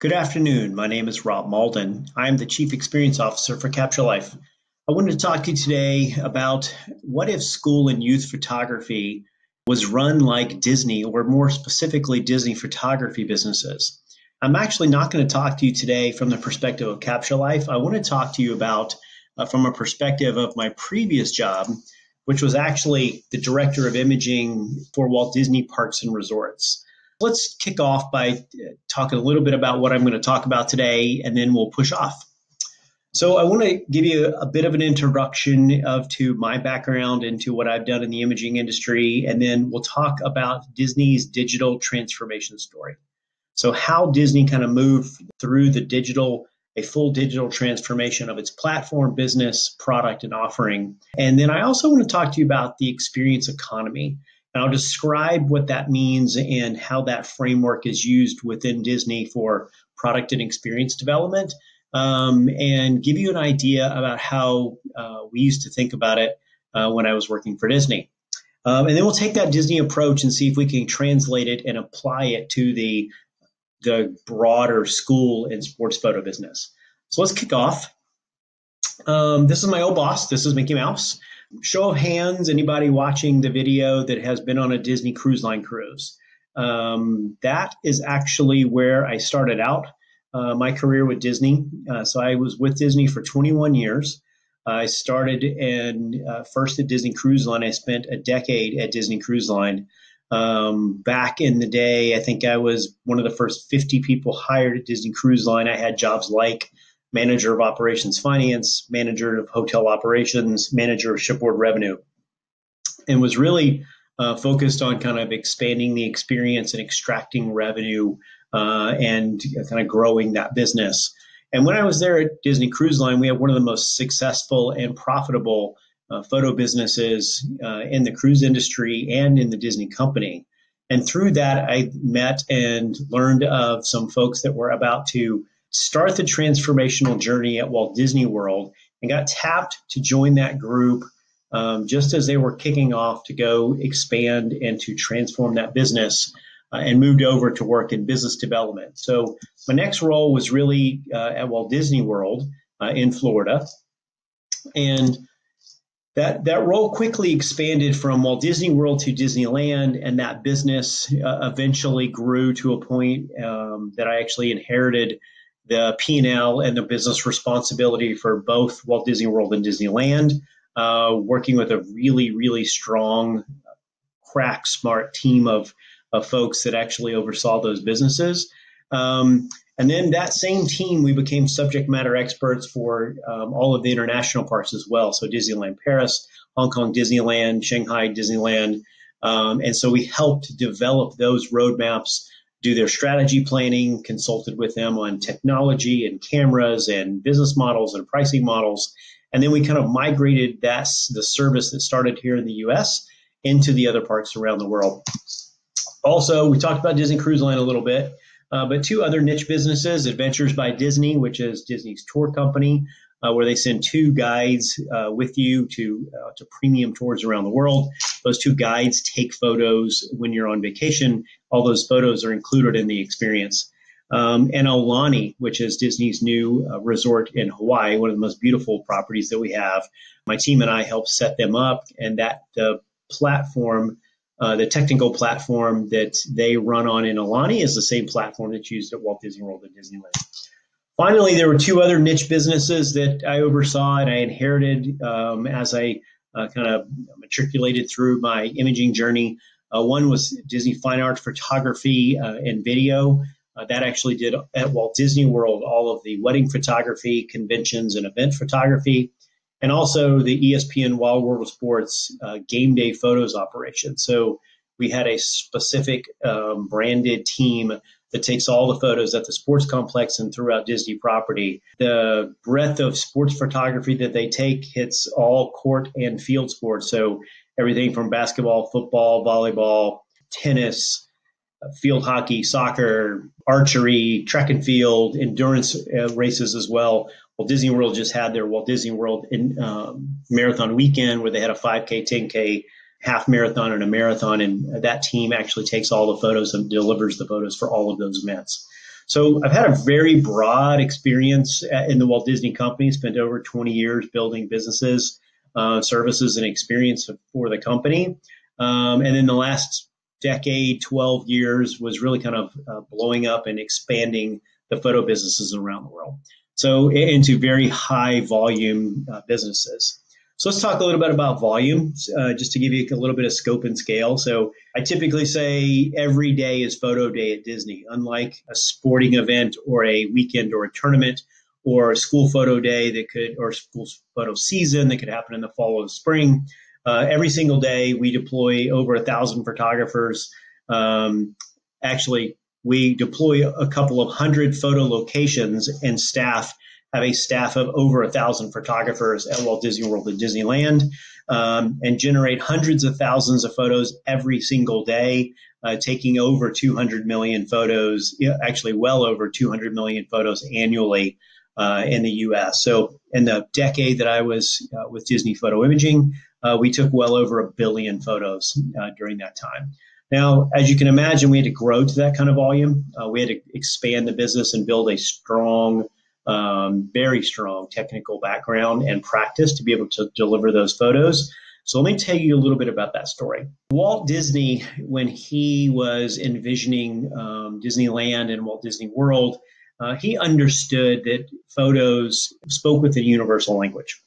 Good afternoon. My name is Rob Mauldin. I am the Chief Experience Officer for CaptureLife. I wanted to talk to you today about what if school and youth photography was run like Disney, or more specifically, Disney photography businesses. I'm actually not going to talk to you today from the perspective of CaptureLife. I want to talk to you about from a perspective of my previous job, which was actually the Director of Imaging for Walt Disney Parks and Resorts. Let's kick off by talking a little bit about what I'm going to talk about today, and then we'll push off. So I want to give you a bit of an introduction to my background and to what I've done in the imaging industry, and then we'll talk about Disney's digital transformation story. So how Disney kind of moved through a full digital transformation of its platform, business, product, and offering. And then I also want to talk to you about the experience economy. And I'll describe what that means and how that framework is used within Disney for product and experience development, and give you an idea about how we used to think about it when I was working for Disney. And then we'll take that Disney approach and see if we can translate it and apply it to the broader school and sports photo business. So let's kick off. This is my old boss. This is Mickey Mouse. Show of hands, anybody watching the video that has been on a Disney Cruise Line cruise. That is actually where I started out my career with Disney. So I was with Disney for 21 years. I started first at Disney Cruise Line. I spent a decade at Disney Cruise Line. Back in the day, I think I was one of the first 50 people hired at Disney Cruise Line. I had jobs like manager of operations finance, manager of hotel operations, manager of shipboard revenue, and was really focused on kind of expanding the experience and extracting revenue and kind of growing that business. And when I was there at Disney Cruise Line, we had one of the most successful and profitable photo businesses in the cruise industry and in the Disney company. And through that, I met and learned of some folks that were about to start the transformational journey at Walt Disney World, and got tapped to join that group just as they were kicking off to go expand and to transform that business, and moved over to work in business development. So my next role was really at Walt Disney World in Florida. And that role quickly expanded from Walt Disney World to Disneyland, and that business eventually grew to a point that I actually inherited the P&L and the business responsibility for both Walt Disney World and Disneyland, working with a really, really strong, crack, smart team of folks that actually oversaw those businesses. And then that same team, we became subject matter experts for all of the international parks as well. So Disneyland Paris, Hong Kong Disneyland, Shanghai Disneyland. And so we helped develop those roadmaps, do their strategy planning, consulted with them on technology and cameras and business models and pricing models. And then we kind of migrated the service that started here in the US into the other parks around the world. Also, we talked about Disney Cruise Line a little bit, but two other niche businesses, Adventures by Disney, which is Disney's tour company, where they send two guides with you to premium tours around the world. Those two guides take photos when you're on vacation. All those photos are included in the experience. And Aulani, which is Disney's new resort in Hawaii, one of the most beautiful properties that we have. My team and I helped set them up, and the platform, the technical platform that they run on in Aulani is the same platform that's used at Walt Disney World and Disneyland. Finally, there were two other niche businesses that I oversaw and I inherited as I kind of matriculated through my imaging journey. One was Disney Fine Arts Photography and Video. That actually did at Walt Disney World all of the wedding photography, conventions, and event photography, and also the ESPN Wild World of Sports game day photos operation. So we had a specific branded team that takes all the photos at the sports complex and throughout Disney property. The breadth of sports photography that they take hits all court and field sports. So everything from basketball, football, volleyball, tennis, field hockey, soccer, archery, track and field, endurance races as well. Walt Disney World just had their Walt Disney World marathon weekend where they had a 5K, 10K, half marathon, and a marathon. And that team actually takes all the photos and delivers the photos for all of those events. So I've had a very broad experience in the Walt Disney Company, spent over 20 years building businesses, services, and experience for the company. And in the last decade, 12 years, was really kind of blowing up and expanding the photo businesses around the world. So into very high volume businesses. So let's talk a little bit about volume, just to give you a little bit of scope and scale. So I typically say every day is photo day at Disney, unlike a sporting event or a weekend or a tournament or a school photo day that could, or school photo season that could happen in the fall or the spring. Every single day we deploy over 1,000 photographers. Actually, we deploy a couple of hundred photo locations and have a staff of over 1,000 photographers at Walt Disney World and Disneyland, and generate hundreds of thousands of photos every single day, taking over 200 million photos, actually well over 200 million photos annually in the U.S. So in the decade that I was with Disney Photo Imaging, we took well over 1 billion photos during that time. Now, as you can imagine, we had to grow to that kind of volume. We had to expand the business and build a strong, very strong technical background and practice to be able to deliver those photos. So let me tell you a little bit about that story. Walt Disney, when he was envisioning Disneyland and Walt Disney World, he understood that photos spoke with a universal language.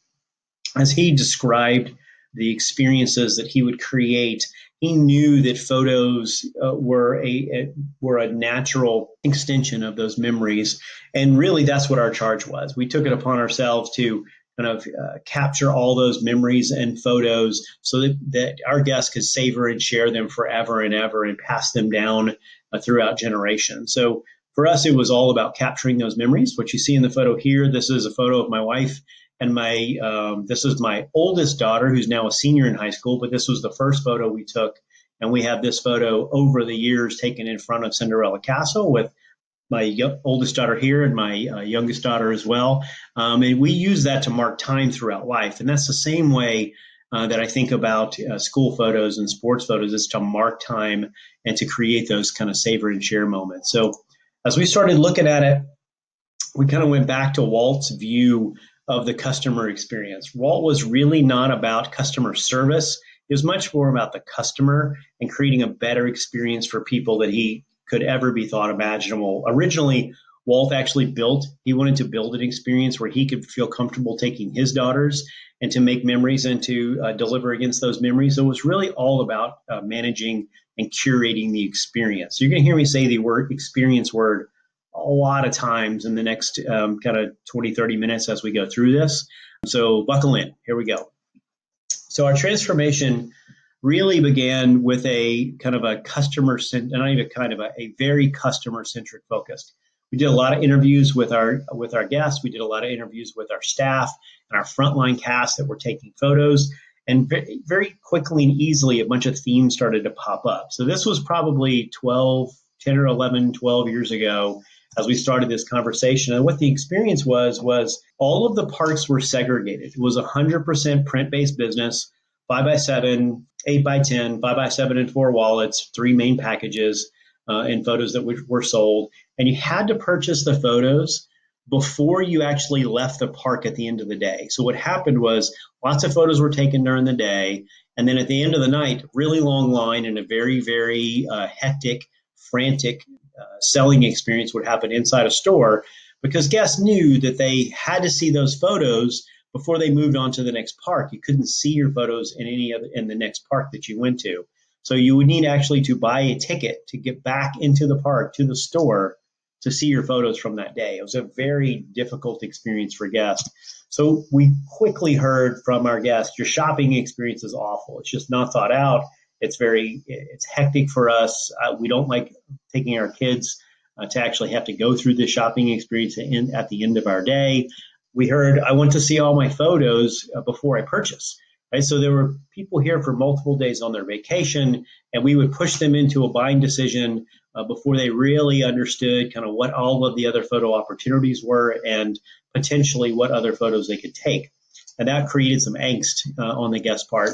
As he described the experiences that he would create, he knew that photos were a natural extension of those memories. And really, that's what our charge was. We took it upon ourselves to kind of capture all those memories and photos so that our guests could savor and share them forever and ever and pass them down throughout generations. So for us, it was all about capturing those memories. What you see in the photo here, this is a photo of my wife and this is my oldest daughter, who's now a senior in high school, but this was the first photo we took. And we have this photo over the years taken in front of Cinderella Castle with my oldest daughter here and my youngest daughter as well. And we use that to mark time throughout life. And that's the same way that I think about school photos and sports photos, is to mark time and to create those kind of savor and share moments. So as we started looking at it, we kind of went back to Walt's view of the customer experience. Walt was really not about customer service. It was much more about the customer and creating a better experience for people that he could ever be thought imaginable. Originally, Walt actually he wanted to build an experience where he could feel comfortable taking his daughters and to make memories and to deliver against those memories. So it was really all about managing and curating the experience. So you're going to hear me say the word experience word a lot of times in the next kind of 20, 30 minutes as we go through this. So buckle in. Here we go. So our transformation really began with a kind of a a very customer-centric focus. We did a lot of interviews with our guests. We did a lot of interviews with our staff and our frontline cast that were taking photos. And very, very quickly and easily, a bunch of themes started to pop up. So this was probably 10 or 11, 12 years ago as we started this conversation. And what the experience was all of the parks were segregated. It was 100% print-based business, 5x7, 8x10, 5x7 and 4 wallets, 3 main packages and photos that were sold. And you had to purchase the photos before you actually left the park at the end of the day. So what happened was lots of photos were taken during the day. And then at the end of the night, really long line and a very, very hectic, frantic selling experience would happen inside a store, because guests knew that they had to see those photos before they moved on to the next park. You couldn't see your photos in the next park that you went to. So you would need actually to buy a ticket to get back into the park, to the store, to see your photos from that day. It was a very difficult experience for guests. So we quickly heard from our guests, your shopping experience is awful. It's just not thought out. It's hectic for us. We don't like taking our kids to actually have to go through the shopping experience at the end of our day. We heard, I want to see all my photos before I purchase. Right? So there were people here for multiple days on their vacation, and we would push them into a buying decision before they really understood kind of what all of the other photo opportunities were and potentially what other photos they could take. And that created some angst on the guest part.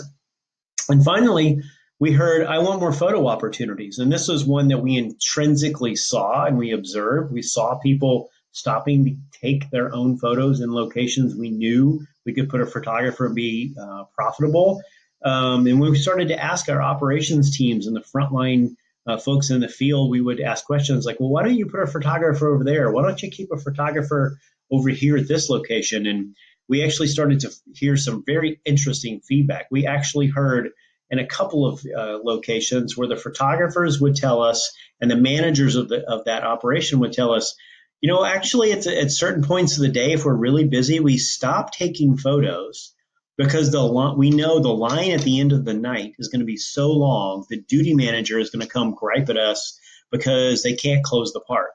And finally, we heard, I want more photo opportunities. And this was one that we intrinsically saw and we observed. We saw people stopping to take their own photos in locations we knew we could put a photographer and be profitable. And when we started to ask our operations teams and the frontline folks in the field, we would ask questions like, well, why don't you put a photographer over there? Why don't you keep a photographer over here at this location? And we actually started to hear some very interesting feedback. We actually heard in a couple of locations where the photographers would tell us and the managers of that operation would tell us, you know, actually at certain points of the day, if we're really busy, we stop taking photos because we know the line at the end of the night is going to be so long, the duty manager is going to come gripe at us because they can't close the park.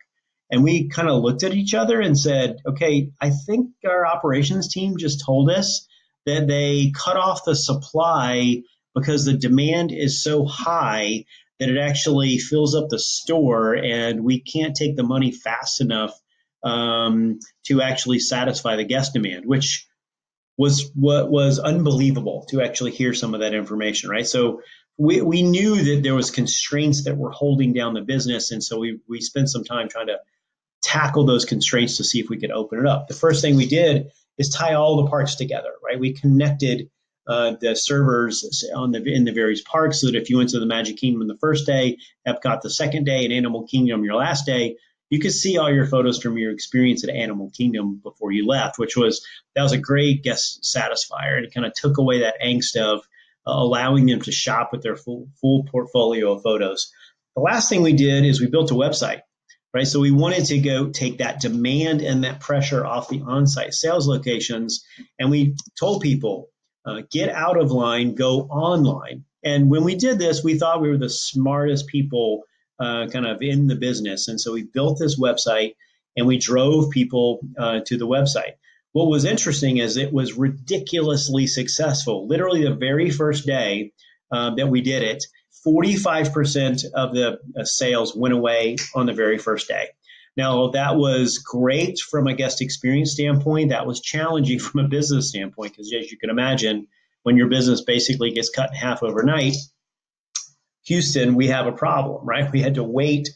And we kind of looked at each other and said, okay, I think our operations team just told us that they cut off the supply because the demand is so high that it actually fills up the store and we can't take the money fast enough to actually satisfy the guest demand, which was what was unbelievable to actually hear some of that information, right? So we knew that there was constraints that were holding down the business. And so we spent some time trying to tackle those constraints to see if we could open it up. The first thing we did is tie all the parks together, right? We connected the servers in the various parks so that if you went to the Magic Kingdom the first day, Epcot the second day, and Animal Kingdom your last day, you could see all your photos from your experience at Animal Kingdom before you left, that was a great guest satisfier. And it kind of took away that angst of allowing them to shop with their full portfolio of photos. The last thing we did is we built a website, right? So we wanted to go take that demand and that pressure off the on-site sales locations. And we told people, get out of line, go online. And when we did this, we thought we were the smartest people kind of in the business. And so we built this website and we drove people to the website. What was interesting is it was ridiculously successful. Literally the very first day that we did it, 45% of the sales went away on the very first day. Now, that was great from a guest experience standpoint. That was challenging from a business standpoint because, as you can imagine, when your business basically gets cut in half overnight, Houston, we have a problem, right? We had to wait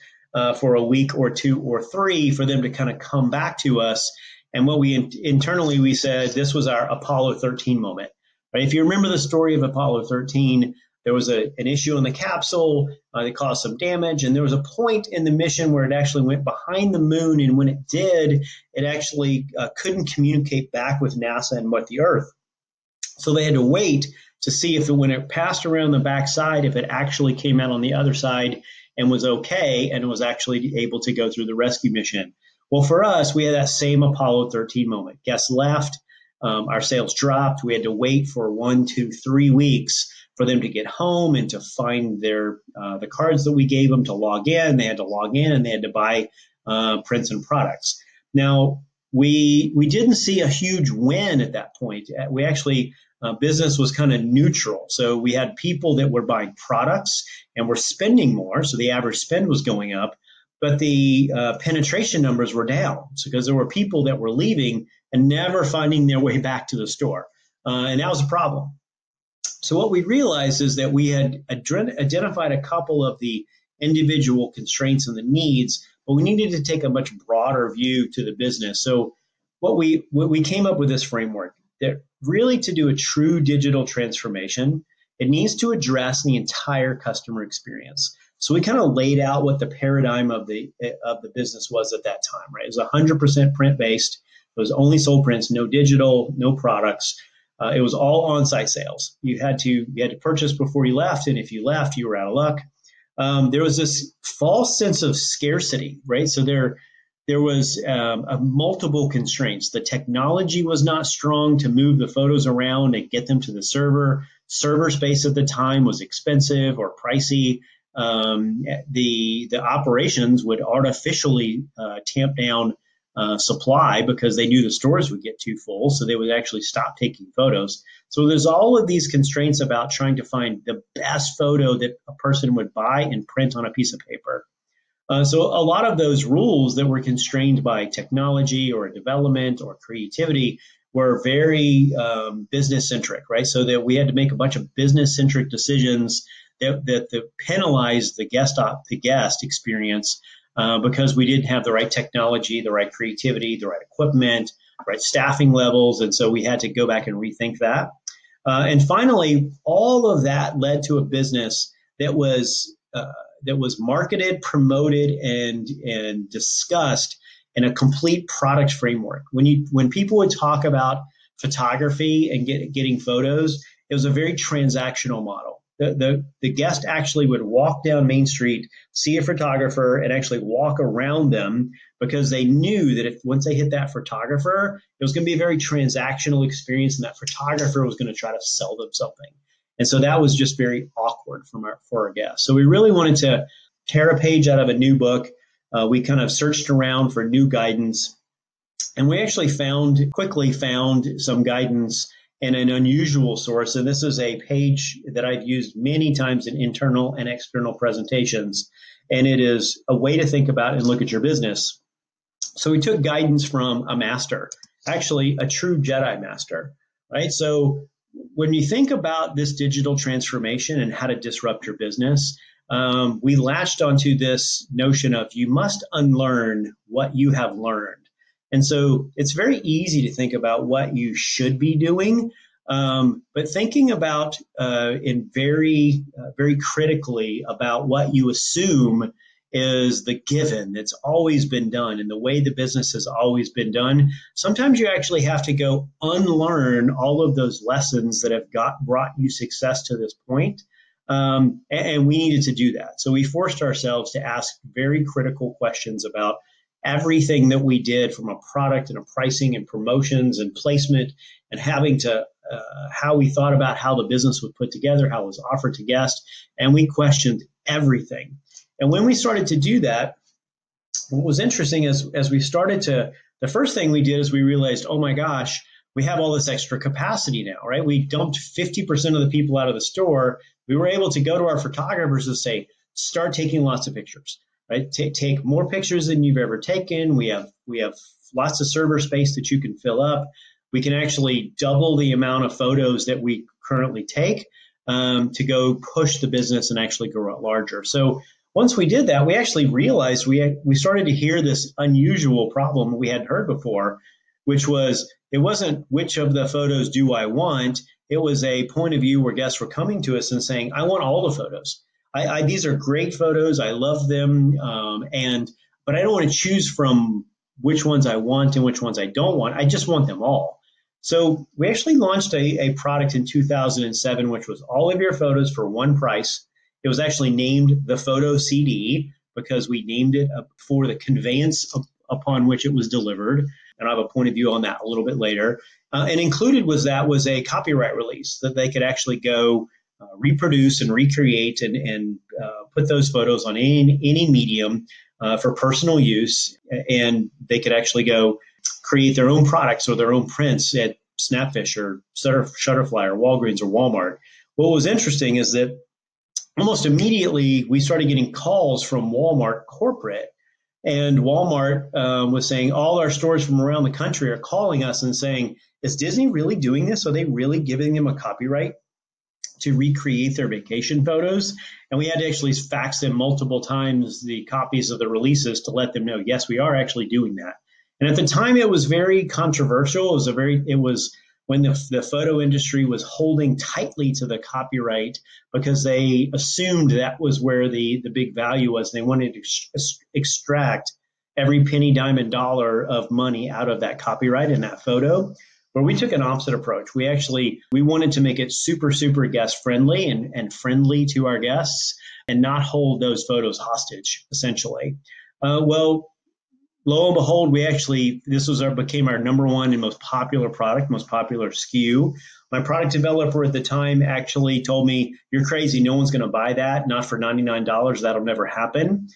for a week or two or three for them to kind of come back to us. And what we internally, we said this was our Apollo 13 moment, right? If you remember the story of Apollo 13, there was an issue in the capsule that caused some damage. And there was a point in the mission where it actually went behind the moon. And when it did, it actually couldn't communicate back with NASA and with the Earth. So they had to wait to see if when it passed around the backside, if it actually came out on the other side and was okay and was actually able to go through the rescue mission. Well, for us, we had that same Apollo 13 moment. Guests left, our sales dropped. We had to wait for 1, 2, 3 weeks for them to get home and to find their the cards that we gave them to log in. They had to log in and they had to buy prints and products. Now, we didn't see a huge win at that point. We actually business was kind of neutral. So we had people that were buying products and were spending more. So the average spend was going up, but the penetration numbers were down. So because there were people that were leaving and never finding their way back to the store. And that was a problem. So what we realized is that we had identified a couple of the individual constraints and the needs, but we needed to take a much broader view to the business. So what we came up with this framework that really to do a true digital transformation, it needs to address the entire customer experience. So we kind of laid out what the paradigm of the business was at that time, right? It was 100% print-based. It was only sold prints, no digital, no products. It was all on-site sales. You had to purchase before you left, and if you left, you were out of luck. There was this false sense of scarcity, right? So there was multiple constraints. The technology was not strong to move the photos around and get them to the server. Server space at the time was expensive or pricey. The operations would artificially tamp down supply because they knew the stores would get too full, so they would actually stop taking photos. So there's all of these constraints about trying to find the best photo that a person would buy and print on a piece of paper. So a lot of those rules that were constrained by technology or development or creativity were very business-centric, right? So that we had to make a bunch of business-centric decisions that penalized the guest experience because we didn't have the right technology, the right creativity, the right equipment, right staffing levels, and so we had to go back and rethink that. And finally, all of that led to a business that was marketed, promoted, and discussed in a complete product framework. When people would talk about photography and getting photos, it was a very transactional model. The guest actually would walk down Main Street, see a photographer, and actually walk around them because they knew that if once they hit that photographer, it was going to be a very transactional experience, and that photographer was going to try to sell them something. And so that was just very awkward for our guests. So we really wanted to tear a page out of a new book. We kind of searched around for new guidance, and we actually quickly found some guidance in an unusual source. And this is a page that I've used many times in internal and external presentations. And it is a way to think about and look at your business. So we took guidance from a master, actually a true Jedi master, right? So when you think about this digital transformation and how to disrupt your business, we latched onto this notion of you must unlearn what you have learned. And so it's very easy to think about what you should be doing, but thinking about very critically about what you assume is the given that's always been done and the way the business has always been done. Sometimes you actually have to go unlearn all of those lessons that have brought you success to this point. And we needed to do that. So we forced ourselves to ask very critical questions about everything that we did, from a product and a pricing and promotions and placement, and having to how we thought about how the business was put together, how it was offered to guests, and we questioned everything. And when we started to do that, what was interesting is as we started to, the first thing we did is we realized, oh my gosh, we have all this extra capacity now, right? We dumped 50% of the people out of the store. We were able to go to our photographers and say, start taking lots of pictures. Right? Take more pictures than you've ever taken. We have lots of server space that you can fill up. We can actually double the amount of photos that we currently take to go push the business and actually grow it larger. So once we did that, we actually realized we started to hear this unusual problem we hadn't heard before, which was it wasn't which of the photos do I want. It was a point of view where guests were coming to us and saying, I want all the photos. These are great photos. I love them. But I don't want to choose from which ones I want and which ones I don't want. I just want them all. So we actually launched a product in 2007, which was all of your photos for one price. It was actually named the Photo CD because we named it for the conveyance upon which it was delivered. And I have a point of view on that a little bit later. And included was a copyright release that they could actually go reproduce and recreate and put those photos on any medium for personal use. And they could actually go create their own products or their own prints at Snapfish or Shutterfly or Walgreens or Walmart. What was interesting is that almost immediately we started getting calls from Walmart corporate. And Walmart was saying all our stores from around the country are calling us and saying, is Disney really doing this? Are they really giving them a copyright to recreate their vacation photos? And we had to actually fax them multiple times the copies of the releases to let them know, yes, we are actually doing that. And at the time, it was very controversial. It was when the photo industry was holding tightly to the copyright because they assumed that was where the big value was. They wanted to extract every penny, dime, and dollar of money out of that copyright in that photo. But we took an opposite approach. We wanted to make it super, super guest friendly and friendly to our guests and not hold those photos hostage, essentially. Well, lo and behold, became our number one and most popular product, most popular SKU. My product developer at the time actually told me, you're crazy. No one's going to buy that. Not for $99. That'll never happen.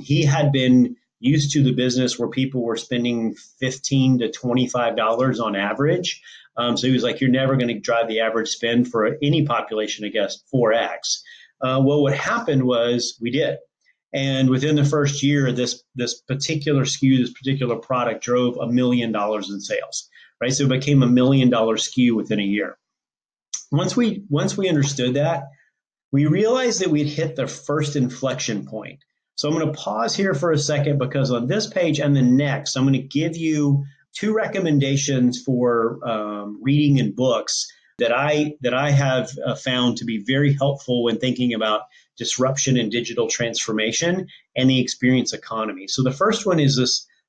He had been used to the business where people were spending $15 to $25 on average. So he was like, you're never going to drive the average spend for any population, I guess, 4X. Well, what happened was we did. And within the first year, this particular SKU, this particular product drove $1 million in sales, right? So it became $1 million SKU within a year. Once we understood that, we realized that we'd hit the first inflection point. So I'm going to pause here for a second because on this page and the next, I'm going to give you two recommendations for reading and books that I have found to be very helpful when thinking about disruption and digital transformation and the experience economy. So the first one is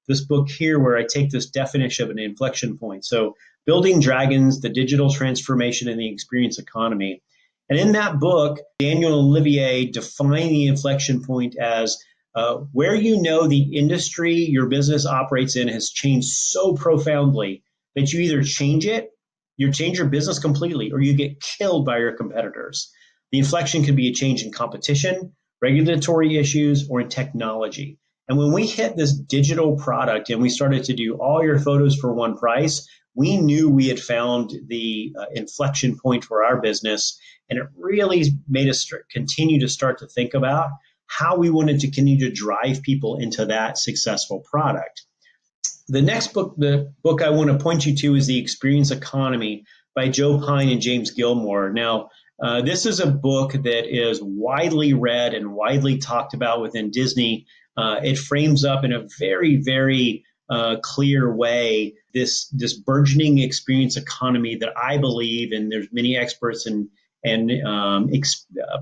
this book here where I take this definition of an inflection point. So Building Dragons, the Digital Transformation and the Experience Economy. And in that book, Daniel and Olivier define the inflection point as where you know the industry your business operates in has changed so profoundly that you either change it, you change your business completely, or you get killed by your competitors. The inflection could be a change in competition, regulatory issues, or in technology. And when we hit this digital product and we started to do all your photos for one price, we knew we had found the inflection point for our business. And it really made us continue to start to think about how we wanted to continue to drive people into that successful product. The next book, the book I want to point you to, is The Experience Economy by Joe Pine and James Gilmore. Now, this is a book that is widely read and widely talked about within Disney. It frames up in a very, very clear way this burgeoning experience economy that I believe, and there's many experts and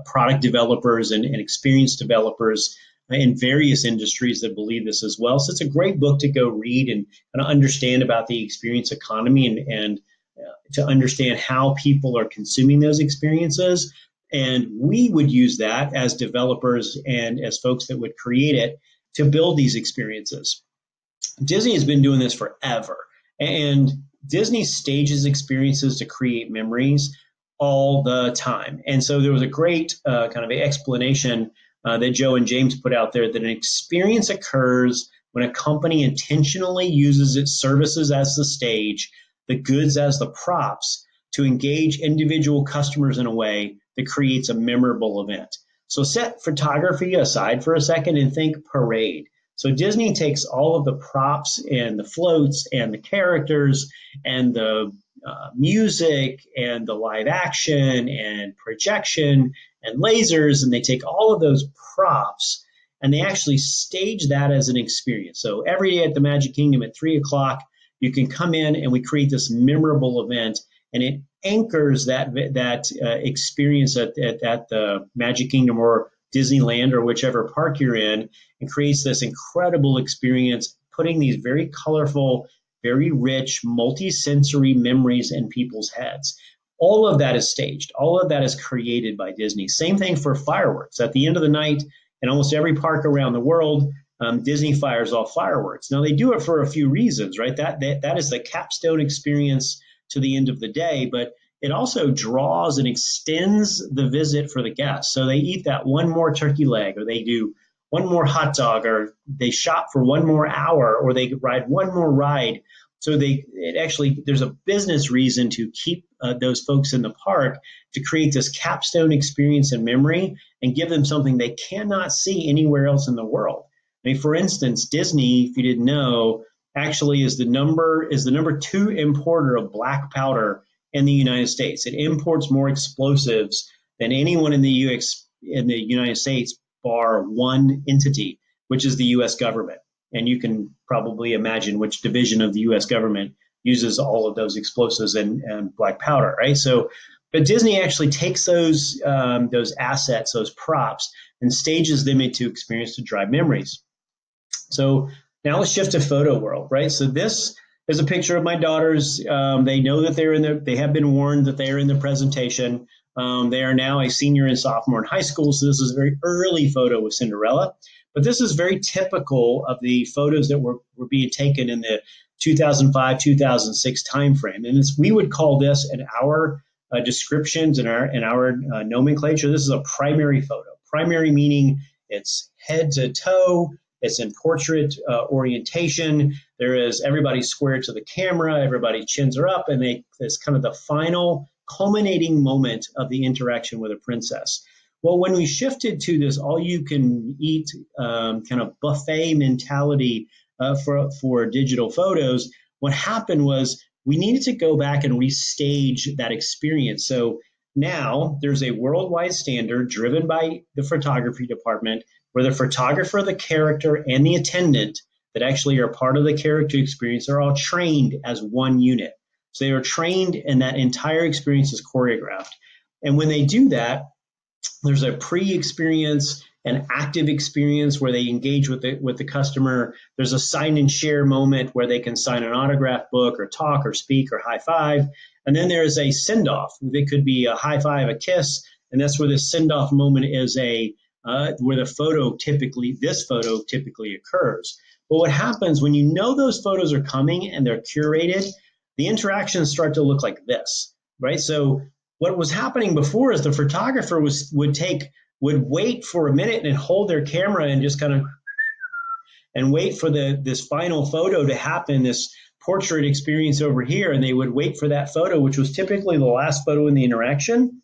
product developers and experience developers in various industries that believe this as well. So it's a great book to go read and kind of understand about the experience economy and to understand how people are consuming those experiences. And we would use that as developers and as folks that would create it to build these experiences. Disney has been doing this forever. And Disney stages experiences to create memories all the time. And so there was a great kind of explanation that Joe and James put out there that an experience occurs when a company intentionally uses its services as the stage, the goods as the props, to engage individual customers in a way that creates a memorable event. So set photography aside for a second and think parade. So Disney takes all of the props and the floats and the characters and the music and the live action and projection and lasers, and they take all of those props and they actually stage that as an experience. So every day at the Magic Kingdom at 3 o'clock, you can come in and we create this memorable event, and it anchors that experience at the Magic Kingdom or Disneyland or whichever park you're in, and creates this incredible experience, putting these very colorful, very rich, multi-sensory memories in people's heads. All of that is staged. All of that is created by Disney. Same thing for fireworks. At the end of the night, in almost every park around the world, Disney fires off fireworks. Now, they do it for a few reasons, right? That is the capstone experience to the end of the day, but it also draws and extends the visit for the guests. So they eat that one more turkey leg, or they do one more hot dog, or they shop for one more hour, or they ride one more ride. So there's a business reason to keep those folks in the park, to create this capstone experience and memory and give them something they cannot see anywhere else in the world. I mean, for instance, Disney, if you didn't know, actually is the number 2 importer of black powder in the United States. It imports more explosives than anyone in the United States, bar one entity, which is the U.S. government. And you can probably imagine which division of the U.S. government uses all of those explosives and black powder, right? So, but Disney actually takes those assets, those props, and stages them into experience to drive memories. So now let's shift to photo world, right? So this is a picture of my daughters. They know that they have been warned that they are in the presentation. They are now a senior and sophomore in high school. So this is a very early photo with Cinderella. But this is very typical of the photos that were being taken in the 2005, 2006 timeframe. And we would call this in our descriptions and our nomenclature, this is a primary photo. Primary meaning it's head to toe, it's in portrait orientation. There is everybody square to the camera, everybody's chins are up, and it's kind of the final culminating moment of the interaction with a princess. Well, when we shifted to this all-you-can-eat kind of buffet mentality for digital photos, what happened was we needed to go back and restage that experience. So Now there's a worldwide standard driven by the photography department where the photographer, the character, and the attendant that actually are part of the character experience are all trained as one unit. So they are trained and that entire experience is choreographed. And when they do that, there's a pre-experience and active experience where they engage with the customer. There's a sign and share moment where they can sign an autograph book or talk or speak or high five. And then there's a send off. It could be a high five, a kiss. And that's where the send off moment is where this photo typically occurs. But what happens when you know those photos are coming and they're curated, the interactions start to look like this, right? So what was happening before is the photographer would wait for a minute and hold their camera and just kind of and wait for this final photo to happen, this portrait experience over here, and they would wait for that photo, which was typically the last photo in the interaction,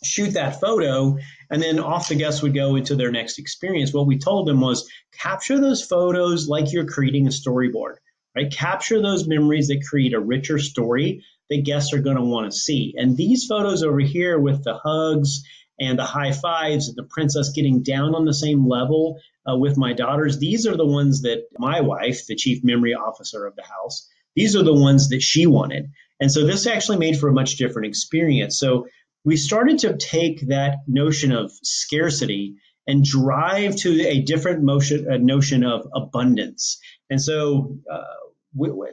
shoot that photo, and then off the guest would go into their next experience. What we told them was capture those photos like you're creating a storyboard, right? Capture those memories that create a richer story that guests are going to want to see. And these photos over here with the hugs and the high fives and the princess getting down on the same level with my daughters, these are the ones that my wife, the chief memory officer of the house, these are the ones that she wanted. And so this actually made for a much different experience. So we started to take that notion of scarcity and drive to a different notion of abundance. And so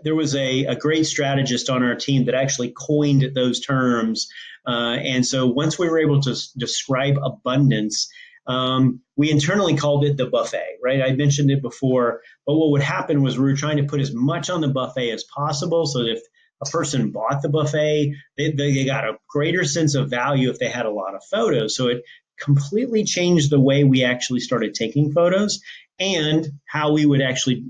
there was a great strategist on our team that actually coined those terms. And so once we were able to describe abundance, we internally called it the buffet, right? I mentioned it before, but what would happen was we were trying to put as much on the buffet as possible so that if a person bought the buffet, they got a greater sense of value if they had a lot of photos. So it completely changed the way we actually started taking photos and how we would actually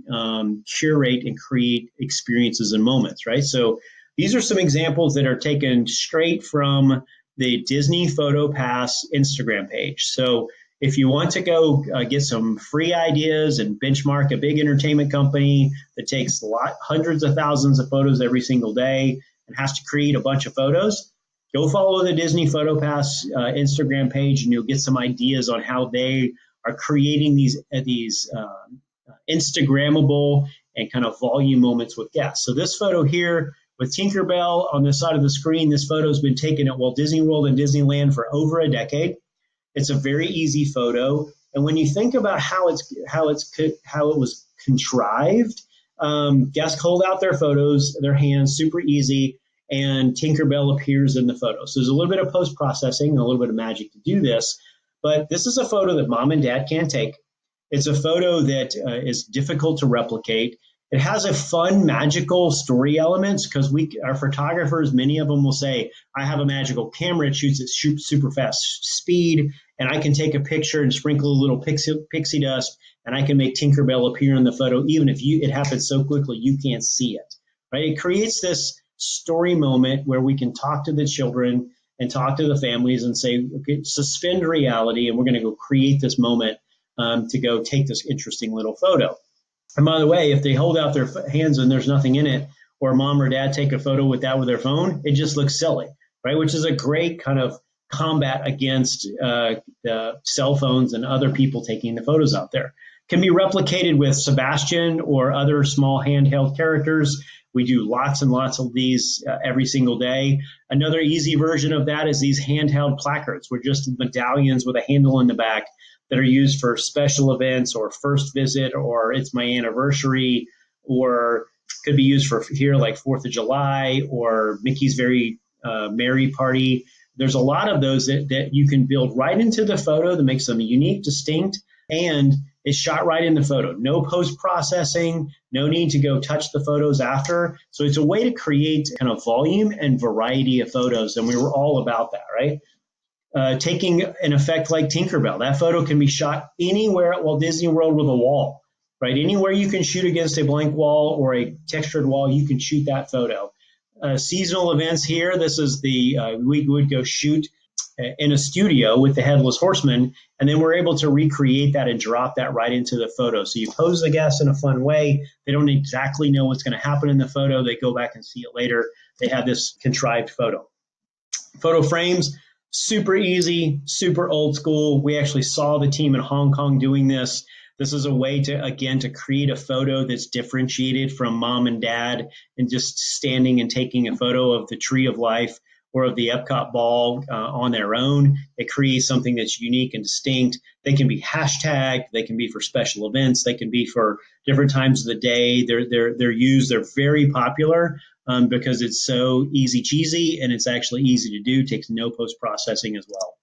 curate and create experiences and moments, right? So these are some examples that are taken straight from the Disney Photo Pass Instagram page. So if you want to go get some free ideas and benchmark a big entertainment company that takes hundreds of thousands of photos every single day and has to create a bunch of photos, go follow the Disney Photo Pass Instagram page and you'll get some ideas on how they are creating these Instagrammable and kind of volume moments with guests. So this photo here with Tinkerbell on the side of the screen, this photo has been taken at Walt Disney World and Disneyland for over a decade. It's a very easy photo. And when you think about how it was contrived, guests hold out their hands, super easy, and Tinkerbell appears in the photo. So there's a little bit of post-processing and a little bit of magic to do this. But this is a photo that mom and dad can't take. It's a photo that is difficult to replicate. It has a fun, magical story elements because our photographers, many of them will say, I have a magical camera. It shoots at super fast speed, and I can take a picture and sprinkle a little pixie dust, and I can make Tinkerbell appear in the photo, even if it happens so quickly you can't see it. Right? It creates this story moment where we can talk to the children and talk to the families and say, okay, suspend reality, and we're going to go create this moment to go take this interesting little photo. And by the way, if they hold out their hands and there's nothing in it, or mom or dad take a photo with their phone, it just looks silly, right? Which is a great kind of combat against the cell phones and other people taking the photos out there. Can be replicated with Sebastian or other small handheld characters. We do lots and lots of these every single day. Another easy version of that is these handheld placards. We're just medallions with a handle in the back that are used for special events or first visit or it's my anniversary, or could be used for here like 4th of July or Mickey's Very Merry Party. There's a lot of those that you can build right into the photo that makes them unique, distinct, and it's shot right in the photo. No post-processing, no need to go touch the photos after. So it's a way to create kind of volume and variety of photos, and we were all about that, right? Taking an effect like Tinkerbell. That photo can be shot anywhere at Walt Disney World with a wall, right? Anywhere you can shoot against a blank wall or a textured wall, you can shoot that photo. Seasonal events here, this is we would go shoot in a studio with the Headless Horseman, and then we're able to recreate that and drop that right into the photo. So you pose the guests in a fun way. They don't exactly know what's going to happen in the photo. They go back and see it later. They have this contrived photo. Photo frames. Super easy, super old school. We actually saw the team in Hong Kong doing this. This is a way to, again, to create a photo that's differentiated from mom and dad and just standing and taking a photo of the tree of life or of the Epcot ball on their own. It creates something that's unique and distinct. They can be hashtagged. They can be for special events. They can be for different times of the day. They're used. They're very popular because it's so easy cheesy and it's actually easy to do. Takes no post processing as well.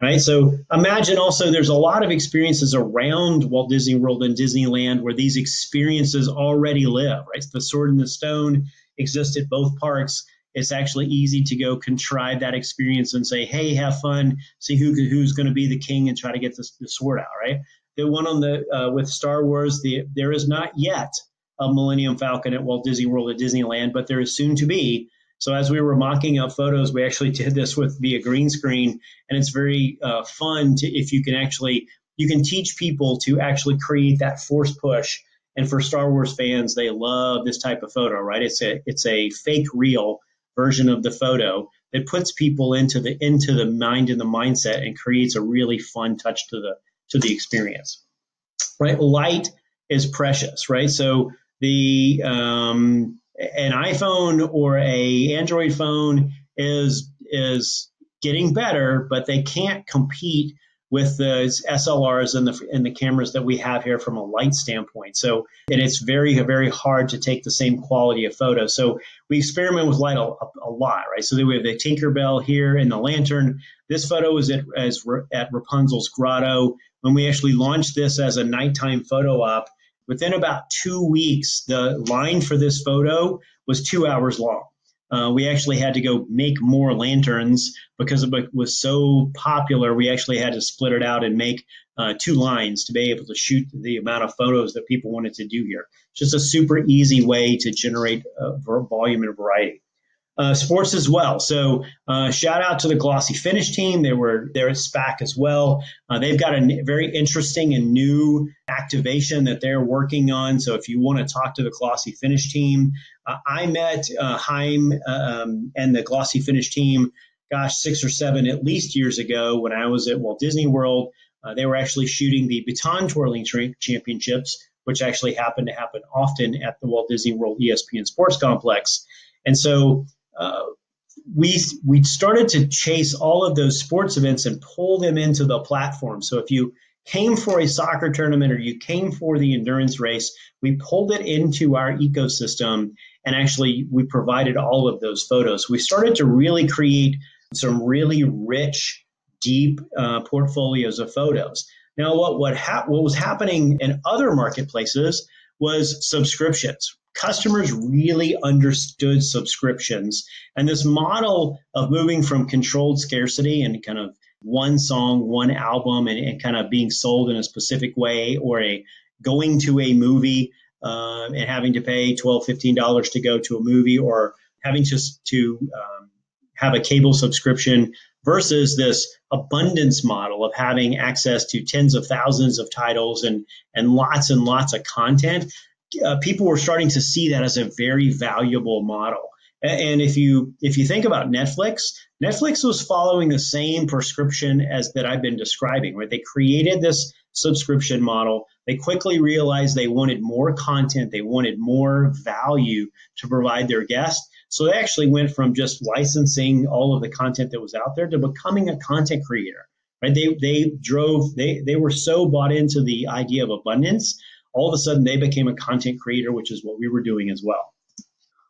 Right. So imagine also there's a lot of experiences around Walt Disney World and Disneyland where these experiences already live. Right. So the Sword and the Stone exist at both parks. It's actually easy to go contrive that experience and say, hey, have fun, see who's going to be the king and try to get the sword out. Right. The one on the with Star Wars, there is not yet a Millennium Falcon at Walt Disney World at Disneyland, but there is soon to be. So as we were mocking up photos, we actually did this via green screen, and it's very fun to, if you can actually, you can teach people to actually create that force push. And for Star Wars fans, they love this type of photo, right? It's a fake real version of the photo that puts people into the mind and the mindset and creates a really fun touch to the experience, right? Light is precious, right? So an iPhone or a Android phone is getting better, but they can't compete with the SLRs and the cameras that we have here from a light standpoint. So, and it's very, very hard to take the same quality of photo. So we experiment with light a lot, right? So then we have the Tinkerbell here and the lantern. This photo is at Rapunzel's grotto. When we actually launched this as a nighttime photo op, within about 2 weeks, the line for this photo was 2 hours long. We actually had to go make more lanterns because it was so popular. We actually had to split it out and make 2 lines to be able to shoot the amount of photos that people wanted to do here. Just a super easy way to generate volume and variety. Sports as well. So shout out to the Glossy Finish team. They were there at SPAC as well. They've got a very interesting and new activation that they're working on. So if you want to talk to the Glossy Finish team, I met Haim and the Glossy Finish team, 6 or 7 at least years ago when I was at Walt Disney World. They were actually shooting the baton twirling championships, which actually happen to happen often at the Walt Disney World ESPN Sports Complex. And so we started to chase all of those sports events and pull them into the platform. So if you came for a soccer tournament or you came for the endurance race, we pulled it into our ecosystem and actually we provided all of those photos. We started to really create some really rich, deep portfolios of photos. Now, what was happening in other marketplaces was subscriptions. Customers really understood subscriptions. And this model of moving from controlled scarcity and kind of one song, one album, and kind of being sold in a specific way, or going to a movie and having to pay $12, $15 to go to a movie, or having to have a cable subscription, versus this abundance model of having access to tens of thousands of titles and lots of content. People were starting to see that as a very valuable model. And if you think about Netflix was following the same prescription as that I've been describing, right? They created this subscription model. They quickly realized they wanted more content. They wanted more value to provide their guests. So they actually went from just licensing all of the content that was out there to becoming a content creator, right? They were so bought into the idea of abundance. All of a sudden they became a content creator, which is what we were doing as well.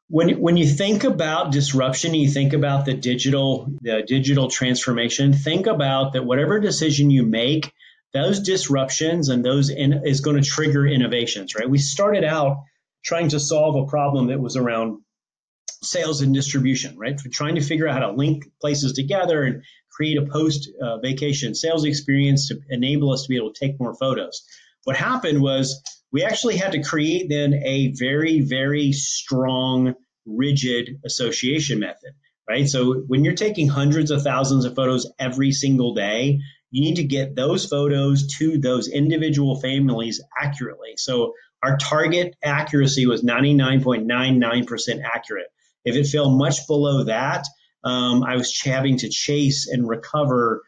When you think about disruption, you think about the digital transformation, think about that whatever decision you make, those disruptions and is going to trigger innovations, right? We started out trying to solve a problem that was around sales and distribution, right? We're trying to figure out how to link places together and create a post-vacation sales experience to enable us to be able to take more photos. What happened was we actually had to create then a very, very strong, rigid association method, right? So when you're taking hundreds of thousands of photos every single day, you need to get those photos to those individual families accurately. So our target accuracy was 99.99% accurate. If it fell much below that, I was having to chase and recover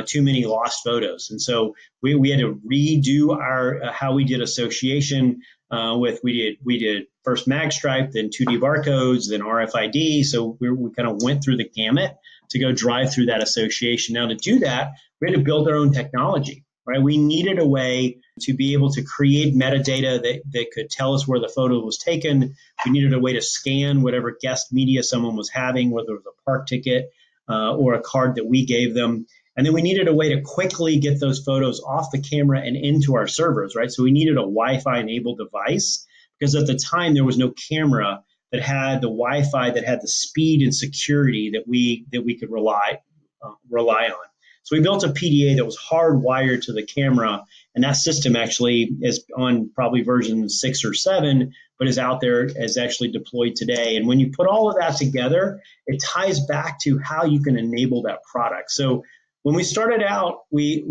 too many lost photos. And so we had to redo our how we did association we did first mag stripe, then 2D barcodes, then RFID. So we kind of went through the gamut to go drive through that association. Now to do that, we had to build our own technology, right? We needed a way to be able to create metadata that could tell us where the photo was taken. We needed a way to scan whatever guest media someone was having, whether it was a park ticket or a card that we gave them. And then we needed a way to quickly get those photos off the camera and into our servers, right? So we needed a Wi-Fi enabled device because at the time there was no camera that had the Wi-Fi that had the speed and security that we could rely on. So we built a PDA that was hardwired to the camera, and that system actually is on probably version 6 or 7, but is out there, is actually deployed today. And when you put all of that together, it ties back to how you can enable that product. So when we started out, we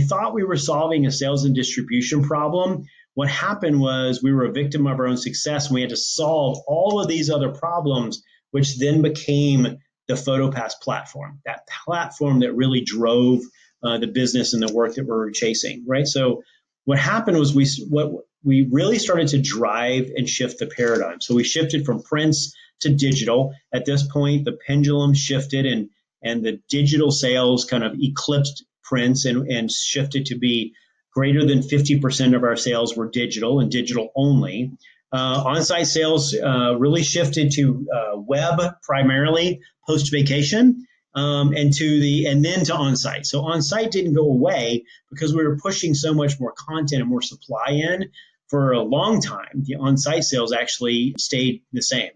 thought we were solving a sales and distribution problem. What happened was we were a victim of our own success, and we had to solve all of these other problems, which then became the PhotoPass platform, that platform that really drove the business and the work that we were chasing, right? So what happened was we really started to drive and shift the paradigm. So we shifted from prints to digital. At this point, the pendulum shifted and the digital sales kind of eclipsed prints and shifted to be greater than 50% of our sales were digital and digital only. On-site sales really shifted to web primarily post-vacation and then to on-site. So on-site didn't go away because we were pushing so much more content and more supply in for a long time. The on-site sales actually stayed the same.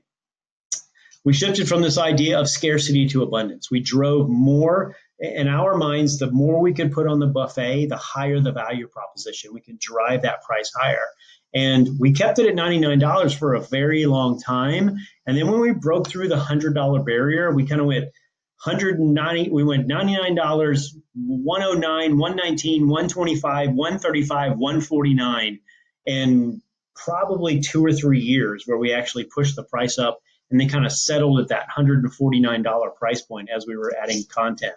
We shifted from this idea of scarcity to abundance. We drove more in our minds. The more we could put on the buffet, the higher the value proposition. We could drive that price higher. And we kept it at $99 for a very long time. And then when we broke through the $100 barrier, we kind of went $190. We went $99, $109, $119, $125, $135, $149, and probably 2 or 3 years where we actually pushed the price up. And they kind of settled at that $149 price point as we were adding content.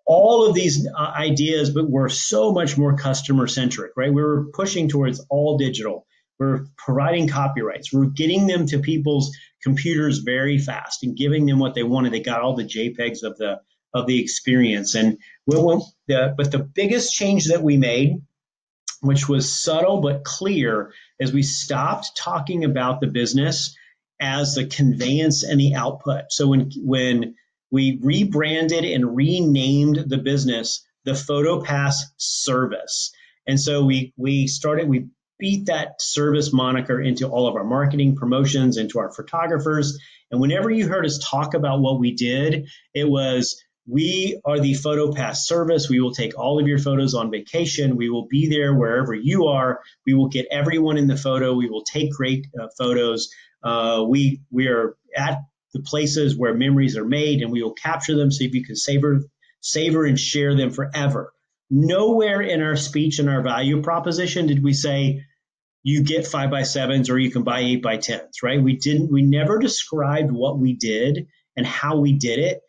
All of these ideas, but were so much more customer centric, right? We were pushing towards all digital. We're providing copyrights. We're getting them to people's computers very fast and giving them what they wanted. They got all the JPEGs of the experience. And but the biggest change that we made, which was subtle but clear, is we stopped talking about the business as the conveyance and the output. So when we rebranded and renamed the business the PhotoPass service. And so we beat that service moniker into all of our marketing promotions, into our photographers. And whenever you heard us talk about what we did, it was, we are the PhotoPass service. We will take all of your photos on vacation. We will be there wherever you are. We will get everyone in the photo. We will take great photos. We are at the places where memories are made, and we will capture them so you can savor and share them forever. Nowhere in our speech and our value proposition did we say you get 5x7s or you can buy 8x10s, right? We never described what we did and how we did it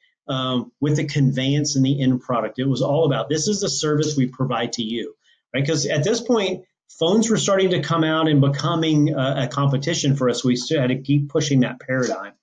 with the conveyance and the end product. It was all about, this is the service we provide to you, right? Because at this point, phones were starting to come out and becoming a competition for us. We still had to keep pushing that paradigm.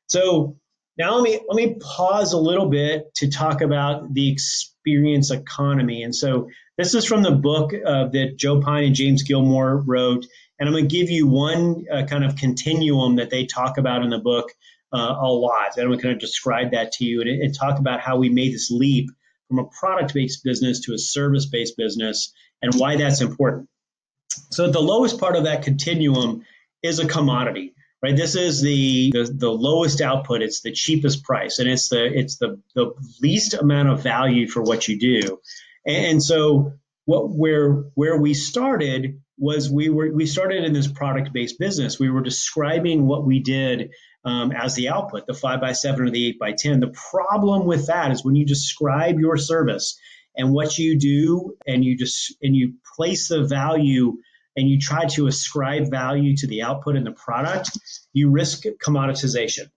So now let me pause a little bit to talk about the experience economy. And so this is from the book that Joe Pine and James Gilmore wrote. And I'm going to give you one kind of continuum that they talk about in the book a lot. And I'm going to kind of describe that to you and talk about how we made this leap from a product-based business to a service-based business and why that's important. So the lowest part of that continuum is a commodity, right? This is the lowest output. It's the cheapest price, and it's the least amount of value for what you do. And so where we started was we started in this product-based business. We were describing what we did as the output, the 5x7 or the 8x10. The problem with that is when you describe your service and what you do, and you place the value and you try to ascribe value to the output in the product, you risk commoditization.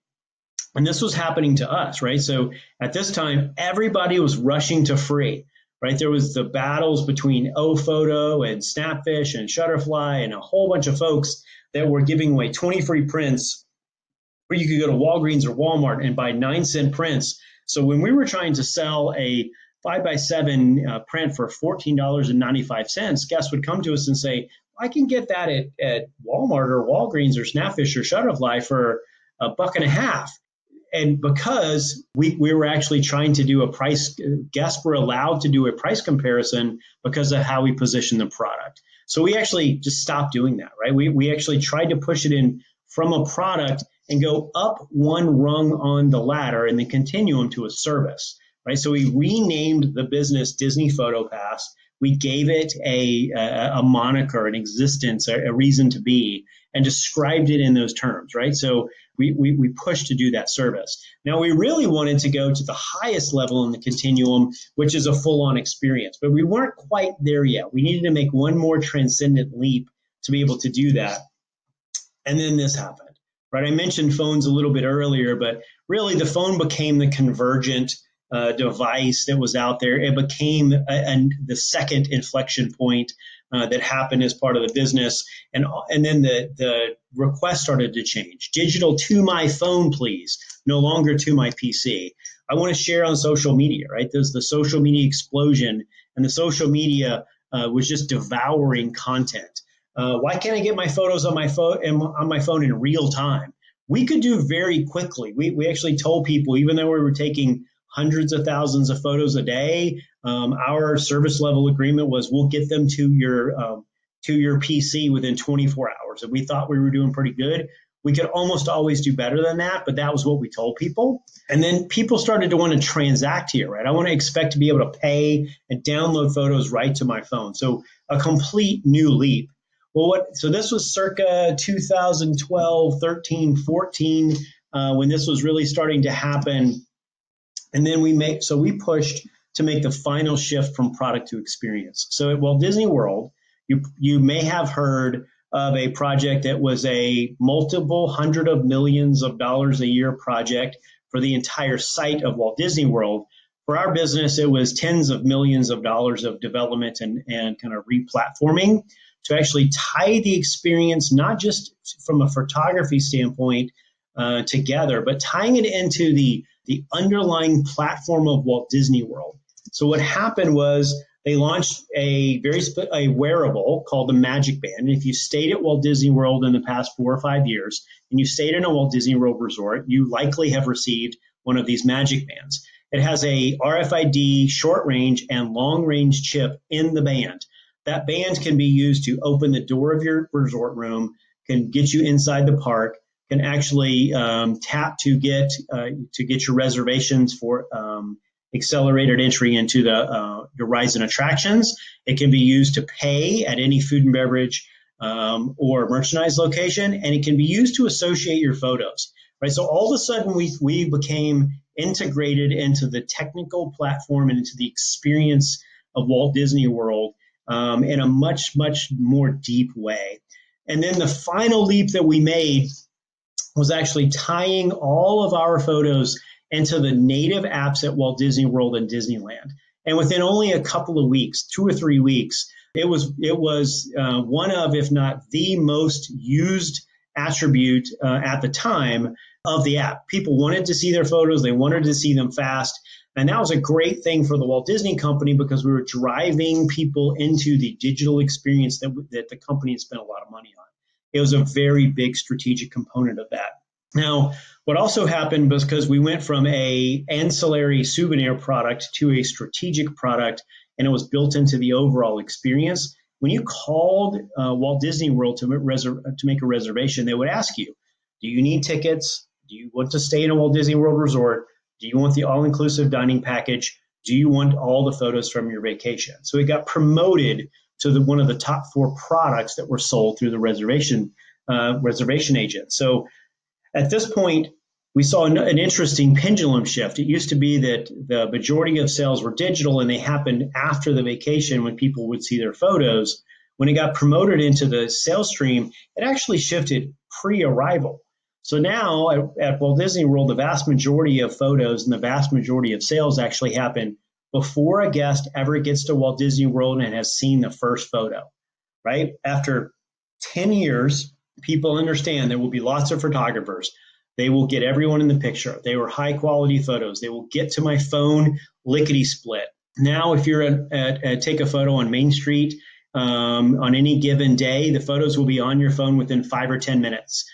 And this was happening to us, right? So at this time, everybody was rushing to free, right? There was the battles between OPhoto and Snapfish and Shutterfly and a whole bunch of folks that were giving away 20 free prints where you could go to Walgreens or Walmart and buy 9-cent prints. So when we were trying to sell a 5x7 print for $14.95, guests would come to us and say, I can get that at Walmart or Walgreens or Snapfish or Shutterfly for $1.50. And because we were actually trying to do a price, guests were allowed to do a price comparison because of how we positioned the product. So we actually just stopped doing that, right? We actually tried to push it in from a product and go up one rung on the ladder in the continuum to a service, right? So we renamed the business Disney PhotoPass. We gave it a moniker, an existence, a reason to be, and described it in those terms, right? So we pushed to do that service. Now, we really wanted to go to the highest level in the continuum, which is a full-on experience, but we weren't quite there yet. We needed to make one more transcendent leap to be able to do that. And then this happened, right? I mentioned phones a little bit earlier, but really the phone became the convergent device that was out there. It became the second inflection point that happened as part of the business. And then the request started to change. Digital to my phone, please, no longer to my PC. I want to share on social media, right? There's the social media explosion, and the social media was just devouring content. Why can't I get my photos on my phone in real time? We could do very quickly. We actually told people, even though we were taking hundreds of thousands of photos a day, our service level agreement was we'll get them to your PC within 24 hours. And we thought we were doing pretty good. We could almost always do better than that, but that was what we told people. And then people started to want to transact here, right? I want to expect to be able to pay and download photos right to my phone. So a complete new leap. Well, so this was circa 2012, 13, 14, when this was really starting to happen. And then we pushed to make the final shift from product to experience. So at Walt Disney World, you may have heard of a project that was a multiple hundred of millions of dollars a year project for the entire site of Walt Disney World. For our business, it was tens of millions of dollars of development and kind of replatforming to actually tie the experience, not just from a photography standpoint together, but tying it into the underlying platform of Walt Disney World. So what happened was they launched a wearable called the Magic Band. And if you stayed at Walt Disney World in the past 4 or 5 years, and you stayed in a Walt Disney World resort, you likely have received one of these Magic Bands. It has a RFID short range and long range chip in the band. That band can be used to open the door of your resort room, can get you inside the park, can actually tap to get your reservations for accelerated entry into the Horizon attractions. It can be used to pay at any food and beverage or merchandise location, and it can be used to associate your photos. Right. So all of a sudden, we became integrated into the technical platform and into the experience of Walt Disney World in a much, much more deep way. And then the final leap that we made was actually tying all of our photos into the native apps at Walt Disney World and Disneyland. And within only a couple of weeks, 2 or 3 weeks, it was one of, if not the most used attribute at the time of the app. People wanted to see their photos. They wanted to see them fast. And that was a great thing for the Walt Disney Company because we were driving people into the digital experience that the company had spent a lot of money on. It was a very big strategic component of that. Now, what also happened was because we went from a ancillary souvenir product to a strategic product, and it was built into the overall experience. When you called Walt Disney World to make a reservation, they would ask you, do you need tickets? Do you want to stay in a Walt Disney World resort? Do you want the all-inclusive dining package? Do you want all the photos from your vacation? So it got promoted to one of the top 4 products that were sold through the reservation agent. So at this point, we saw an interesting pendulum shift. It used to be that the majority of sales were digital and they happened after the vacation when people would see their photos. When it got promoted into the sales stream, it actually shifted pre-arrival. So now at Walt Disney World, the vast majority of photos and the vast majority of sales actually happen before a guest ever gets to Walt Disney World and has seen the first photo, right? After 10 years, people understand there will be lots of photographers. They will get everyone in the picture. They were high quality photos. They will get to my phone lickety split. Now, if you're take a photo on Main Street on any given day, the photos will be on your phone within 5 or 10 minutes,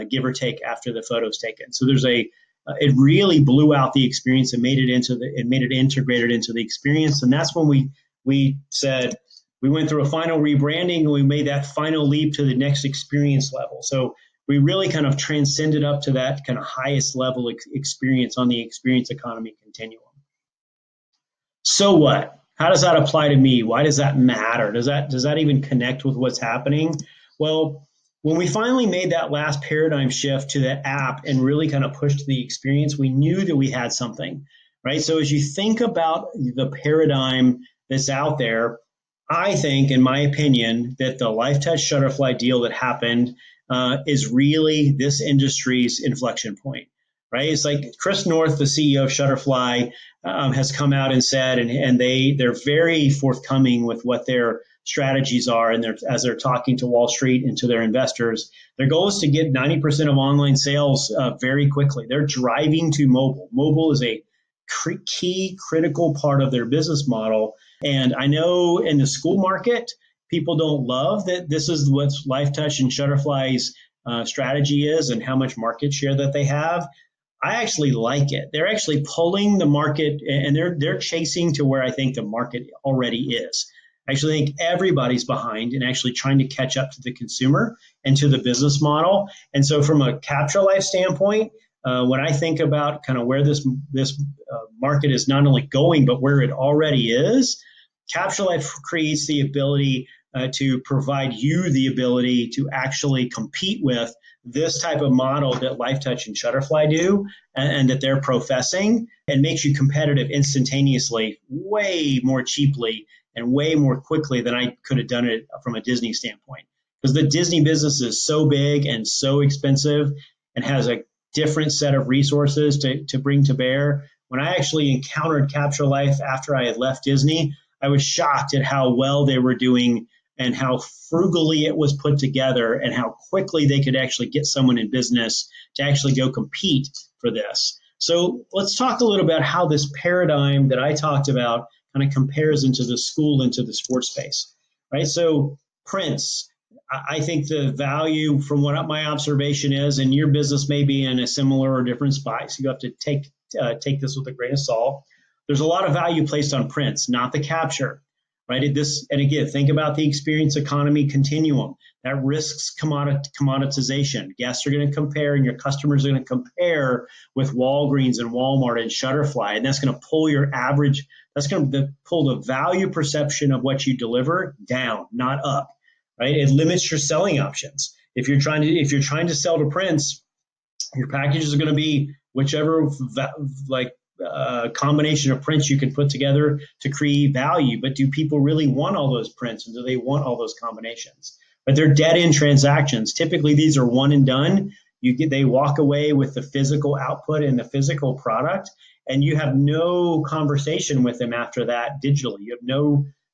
give or take, after the photo's taken. So there's it really blew out the experience and made it integrated into the experience. And that's when we said we went through a final rebranding and we made that final leap to the next experience level. So we really kind of transcended up to that kind of highest level experience on the experience economy continuum. So what? How does that apply to me? Why does that matter? Does that even connect with what's happening? Well, when we finally made that last paradigm shift to the app and really kind of pushed the experience, we knew that we had something, right? So as you think about the paradigm that's out there, I think, in my opinion, that the Lifetouch Shutterfly deal that happened is really this industry's inflection point, right? It's like Chris North, the CEO of Shutterfly, has come out and said, and they're very forthcoming with what their strategies are, and as they're talking to Wall Street and to their investors, their goal is to get 90% of online sales very quickly. They're driving to mobile. Mobile is a key critical part of their business model. And I know in the school market, people don't love that this is what Lifetouch and Shutterfly's strategy is and how much market share that they have. I actually like it. They're actually pulling the market, and they're chasing to where I think the market already is. I actually think everybody's behind and actually trying to catch up to the consumer and to the business model. And so from a CaptureLife standpoint, when I think about kind of where this market is not only going, but where it already is, CaptureLife creates the ability to provide you the ability to actually compete with this type of model that Lifetouch and Shutterfly do and that they're professing, and makes you competitive instantaneously, way more cheaply and way more quickly than I could have done it from a Disney standpoint. Because the Disney business is so big and so expensive and has a different set of resources to bring to bear. When I actually encountered CaptureLife after I had left Disney, I was shocked at how well they were doing and how frugally it was put together and how quickly they could actually get someone in business to actually go compete for this. So let's talk a little about how this paradigm that I talked about kind of compares into the school, into the sports space, right? So prints, I think the value from what my observation is, and your business may be in a similar or different spot, so you have to take this with a grain of salt. There's a lot of value placed on prints, not the capture, right? And again, think about the experience economy continuum. That risks commoditization. Guests are going to compare, and your customers are going to compare with Walgreens and Walmart and Shutterfly, and that's going to pull your average. That's going to pull the value perception of what you deliver down, not up, right? It limits your selling options. If you're trying to sell to prints, your packages are going to be whichever combination of prints you can put together to create value. But do people really want all those prints, and do they want all those combinations? But they're dead-end transactions. Typically, these are one and done. They walk away with the physical output and the physical product, and you have no conversation with them after that digitally.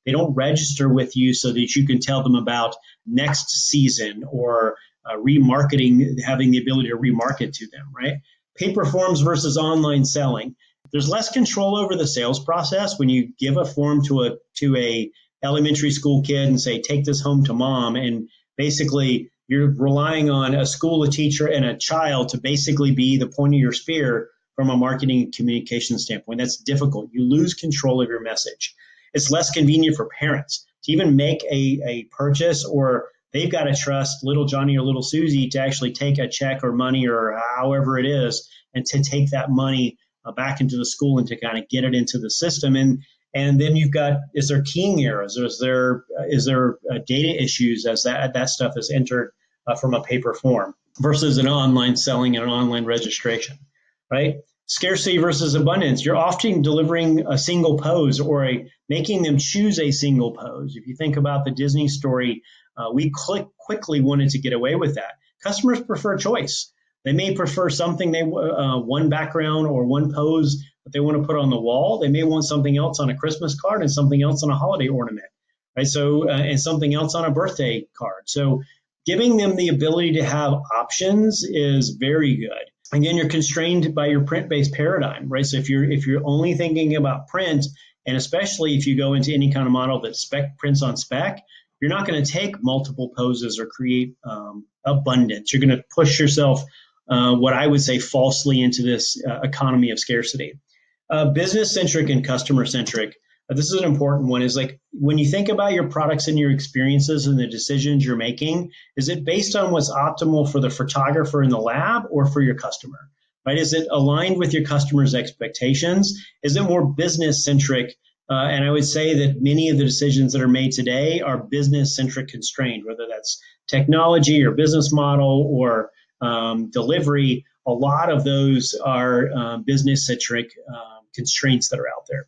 They don't register with you so that you can tell them about next season or remarketing, having the ability to remarket to them, right? Paper forms versus online selling. There's less control over the sales process when you give a form to a elementary school kid and say, take this home to mom. And basically you're relying on a school, a teacher, and a child to basically be the point of your spear from a marketing and communication standpoint. That's difficult. You lose control of your message. It's less convenient for parents to even make a purchase, or they've got to trust little Johnny or little Susie to actually take a check or money or however it is, and to take that money back into the school and to kind of get it into the system. And then you've got, is there keying errors? Is there data issues as that stuff is entered from a paper form versus an online selling and an online registration, right? Scarcity versus abundance. You're often delivering a single pose or making them choose a single pose. If you think about the Disney story, we quickly wanted to get away with that. Customers prefer choice. They may prefer something one background or one pose that they want to put on the wall. They may want something else on a Christmas card and something else on a holiday ornament, right? So, and something else on a birthday card. So giving them the ability to have options is very good. Again, you're constrained by your print-based paradigm, right? So if you're only thinking about print, and especially if you go into any kind of model that prints on spec, you're not going to take multiple poses or create abundance. You're going to push yourself, what I would say, falsely into this economy of scarcity. Business-centric and customer-centric. This is an important one, is like when you think about your products and your experiences and the decisions you're making, is it based on what's optimal for the photographer in the lab or for your customer, right? Is it aligned with your customer's expectations? Is it more business-centric? And I would say that many of the decisions that are made today are business-centric constrained, whether that's technology or business model or delivery. A lot of those are business-centric constraints that are out there.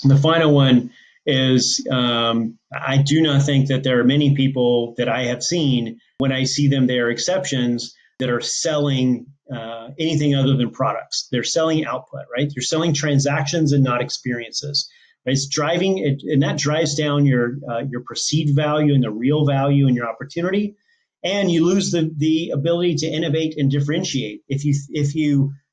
And the final one is I do not think that there are many people that I have seen, when I see them, they are exceptions, that are selling anything other than products. They're selling output, right? You're selling transactions and not experiences. Right? It's driving it, and that drives down your perceived value and the real value in your opportunity, and you lose the ability to innovate and differentiate.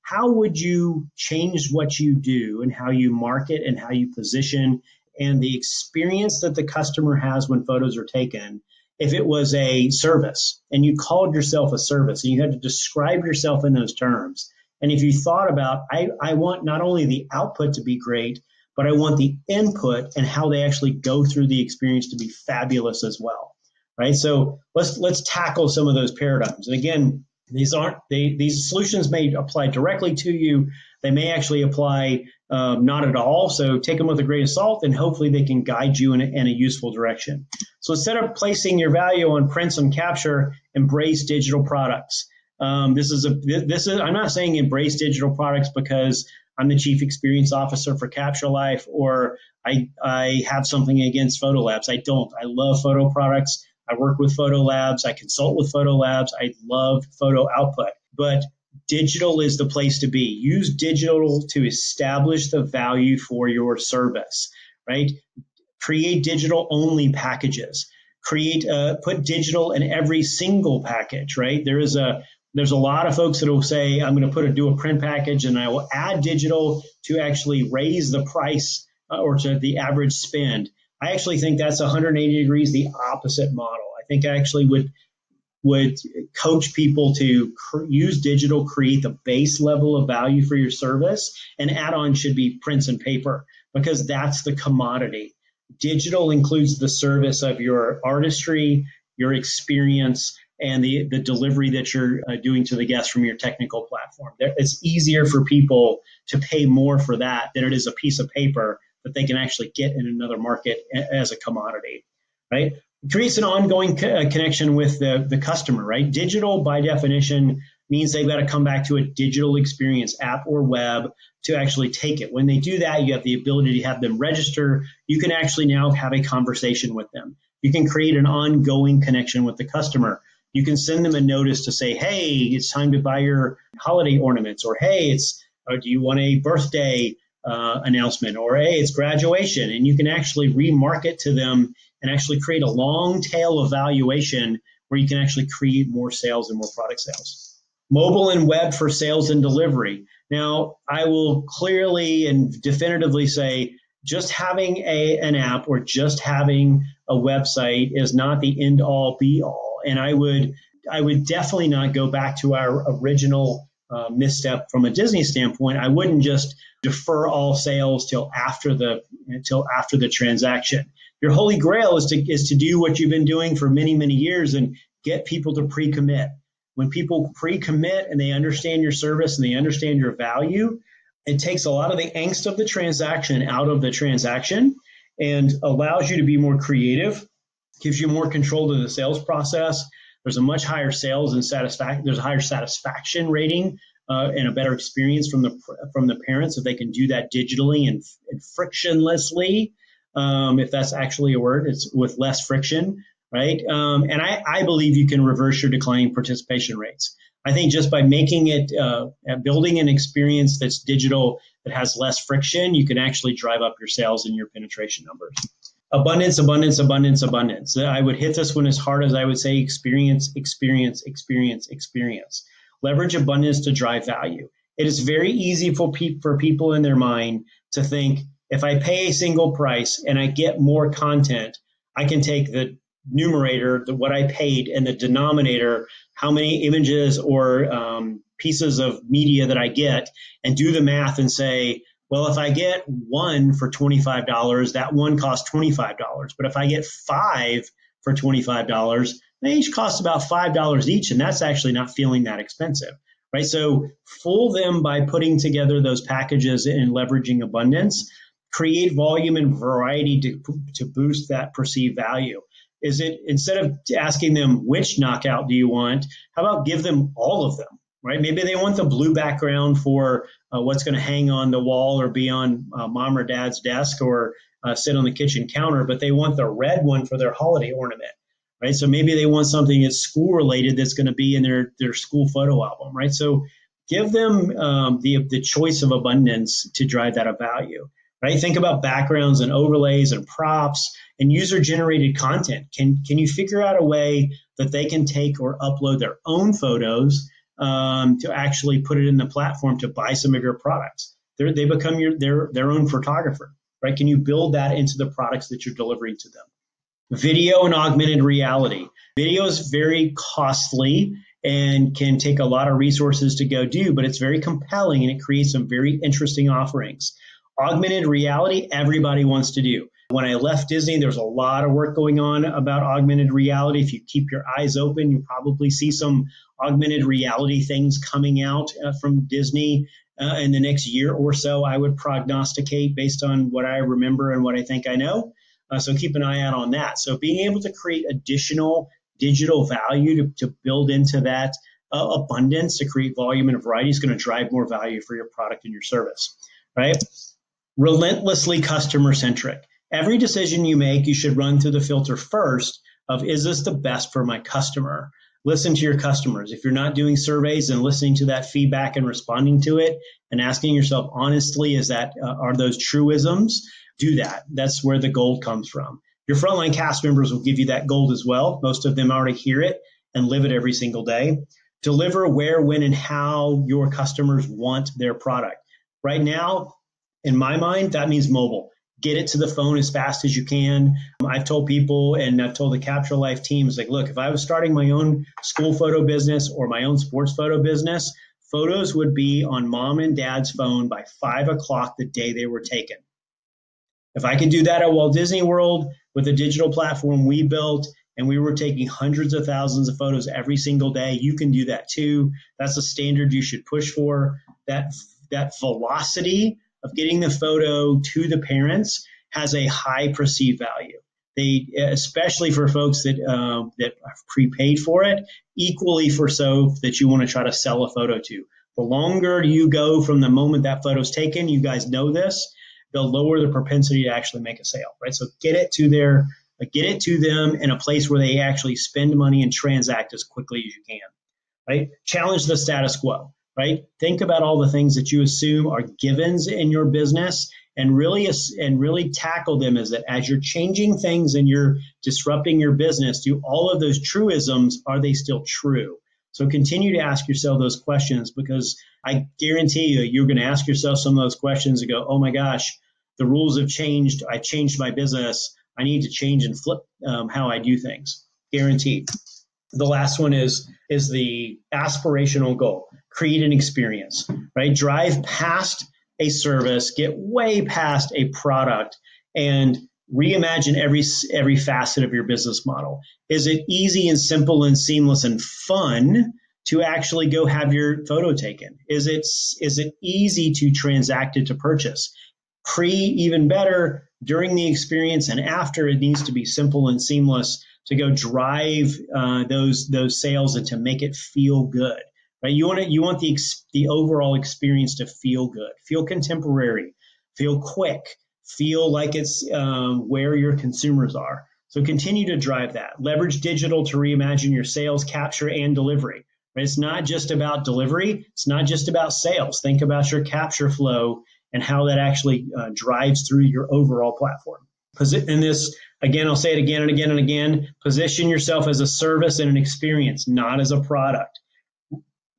How would you change what you do and how you market and how you position and the experience that the customer has when photos are taken if it was a service and you called yourself a service and you had to describe yourself in those terms? And if you thought about, I want not only the output to be great, but I want the input and how they actually go through the experience to be fabulous as well, right? So let's tackle some of those paradigms. And again, these solutions may apply directly to you. They may actually apply not at all. So take them with a grain of salt, and hopefully they can guide you in a useful direction. So instead of placing your value on prints and capture, embrace digital products. I'm not saying embrace digital products because I'm the chief experience officer for CaptureLife or I have something against photo labs. I don't. I love photo products. I work with photo labs. I consult with photo labs. I love photo output. But digital is the place to be. Use digital to establish the value for your service, right? Create digital-only packages. Put digital in every single package, right? There's a lot of folks that will say, I'm going to do a print package and I will add digital to actually raise the price or to the average spend. I actually think that's 180 degrees the opposite model. I think I actually would coach people to use digital, create the base level of value for your service, and add-on should be prints and paper because that's the commodity. Digital includes the service of your artistry, your experience, and the delivery that you're doing to the guest from your technical platform. It's easier for people to pay more for that than it is a piece of paper that they can actually get in another market as a commodity, right? It creates an ongoing connection with the customer, right? Digital, by definition, means they've got to come back to a digital experience, app or web, to actually take it. When they do that, you have the ability to have them register. You can actually now have a conversation with them. You can create an ongoing connection with the customer. You can send them a notice to say, hey, it's time to buy your holiday ornaments, or hey, do you want a birthday announcement, or hey, it's graduation. And you can actually remarket to them and actually create a long tail of valuation where you can actually create more sales and more product sales. Mobile and web for sales and delivery. Now, I will clearly and definitively say just having an app or just having a website is not the end all be all. And I would definitely not go back to our original misstep from a Disney standpoint. I wouldn't just defer all sales till after the transaction. Your holy grail is to do what you've been doing for many, many years and get people to pre-commit. When people pre-commit and they understand your service and they understand your value, it takes a lot of the angst of the transaction out of the transaction and allows you to be more creative, gives you more control of the sales process. There's a much higher sales and satisfaction. There's a higher satisfaction rating and a better experience from the parents if they can do that digitally and frictionlessly, if that's actually a word. It's with less friction, right? And I believe you can reverse your declining participation rates. I think just by making it, building an experience that's digital, that has less friction, you can actually drive up your sales and your penetration numbers. Abundance, abundance, abundance, abundance. I would hit this one as hard as I would say experience, experience, experience, experience. Leverage abundance to drive value. It is very easy for people in their mind to think, if I pay a single price and I get more content, I can take the numerator, what I paid, and the denominator, how many images or pieces of media that I get, and do the math and say, well, if I get one for $25, that one costs $25. But if I get five for $25, they each cost about $5 each, and that's actually not feeling that expensive, right? So fool them by putting together those packages and leveraging abundance. Create volume and variety to boost that perceived value. Is it, instead of asking them which knockout do you want, how about give them all of them, right? Maybe they want the blue background for what's going to hang on the wall or be on mom or dad's desk or sit on the kitchen counter, but they want the red one for their holiday ornament, right? So maybe they want something that's school related that's going to be in their school photo album, right? So give them the choice of abundance to drive that value. Right? Think about backgrounds and overlays and props and user-generated content. Can you figure out a way that they can take or upload their own photos to actually put it in the platform to buy some of your products? They become their own photographer, right? Can you build that into the products that you're delivering to them? Video and augmented reality. Video is very costly and can take a lot of resources to go do, but it's very compelling and it creates some very interesting offerings. Augmented reality, everybody wants to do. When I left Disney, there's a lot of work going on about augmented reality. If you keep your eyes open, you probably see some augmented reality things coming out from Disney in the next year or so. I would prognosticate based on what I remember and what I think I know. So keep an eye out on that. So being able to create additional digital value to build into that abundance, to create volume and variety, is going to drive more value for your product and your service, right? Relentlessly customer-centric. Every decision you make, you should run through the filter first of, is this the best for my customer? Listen to your customers. If you're not doing surveys and listening to that feedback and responding to it and asking yourself honestly, are those truisms? Do that. That's where the gold comes from. Your frontline cast members will give you that gold as well. Most of them already hear it and live it every single day. Deliver where, when, and how your customers want their product. Right now, in my mind, that means mobile. Get it to the phone as fast as you can. I've told people, and I've told the CaptureLife team, it's like, look, if I was starting my own school photo business or my own sports photo business, photos would be on mom and dad's phone by 5 o'clock the day they were taken. If I could do that at Walt Disney World with a digital platform we built, and we were taking hundreds of thousands of photos every single day, you can do that too. That's a standard you should push for. That velocity of getting the photo to the parents has a high perceived value. They, especially for folks that have prepaid for it, equally for so that you want to try to sell a photo to. The longer you go from the moment that photo's taken, you guys know this, they'll lower the propensity to actually make a sale, right? So get it to them in a place where they actually spend money and transact as quickly as you can, right? Challenge the status quo. Right? Think about all the things that you assume are givens in your business and really tackle them as you're changing things and you're disrupting your business. Do all of those truisms, are they still true? So continue to ask yourself those questions, because I guarantee you're going to ask yourself some of those questions and go, oh my gosh, the rules have changed. I changed my business. I need to change and flip how I do things. Guaranteed. The last one is the aspirational goal. Create an experience, right? Drive past a service, get way past a product, and reimagine every facet of your business model. Is it easy and simple and seamless and fun to actually go have your photo taken? Is it easy to transact it to purchase? Even better, during the experience and after, it needs to be simple and seamless to go drive those sales and to make it feel good. Right? You want the overall experience to feel good, feel contemporary, feel quick, feel like it's where your consumers are. So continue to drive that. Leverage digital to reimagine your sales, capture, and delivery. Right? It's not just about delivery. It's not just about sales. Think about your capture flow and how that actually drives through your overall platform. And this, again, I'll say it again and again and again, position yourself as a service and an experience, not as a product.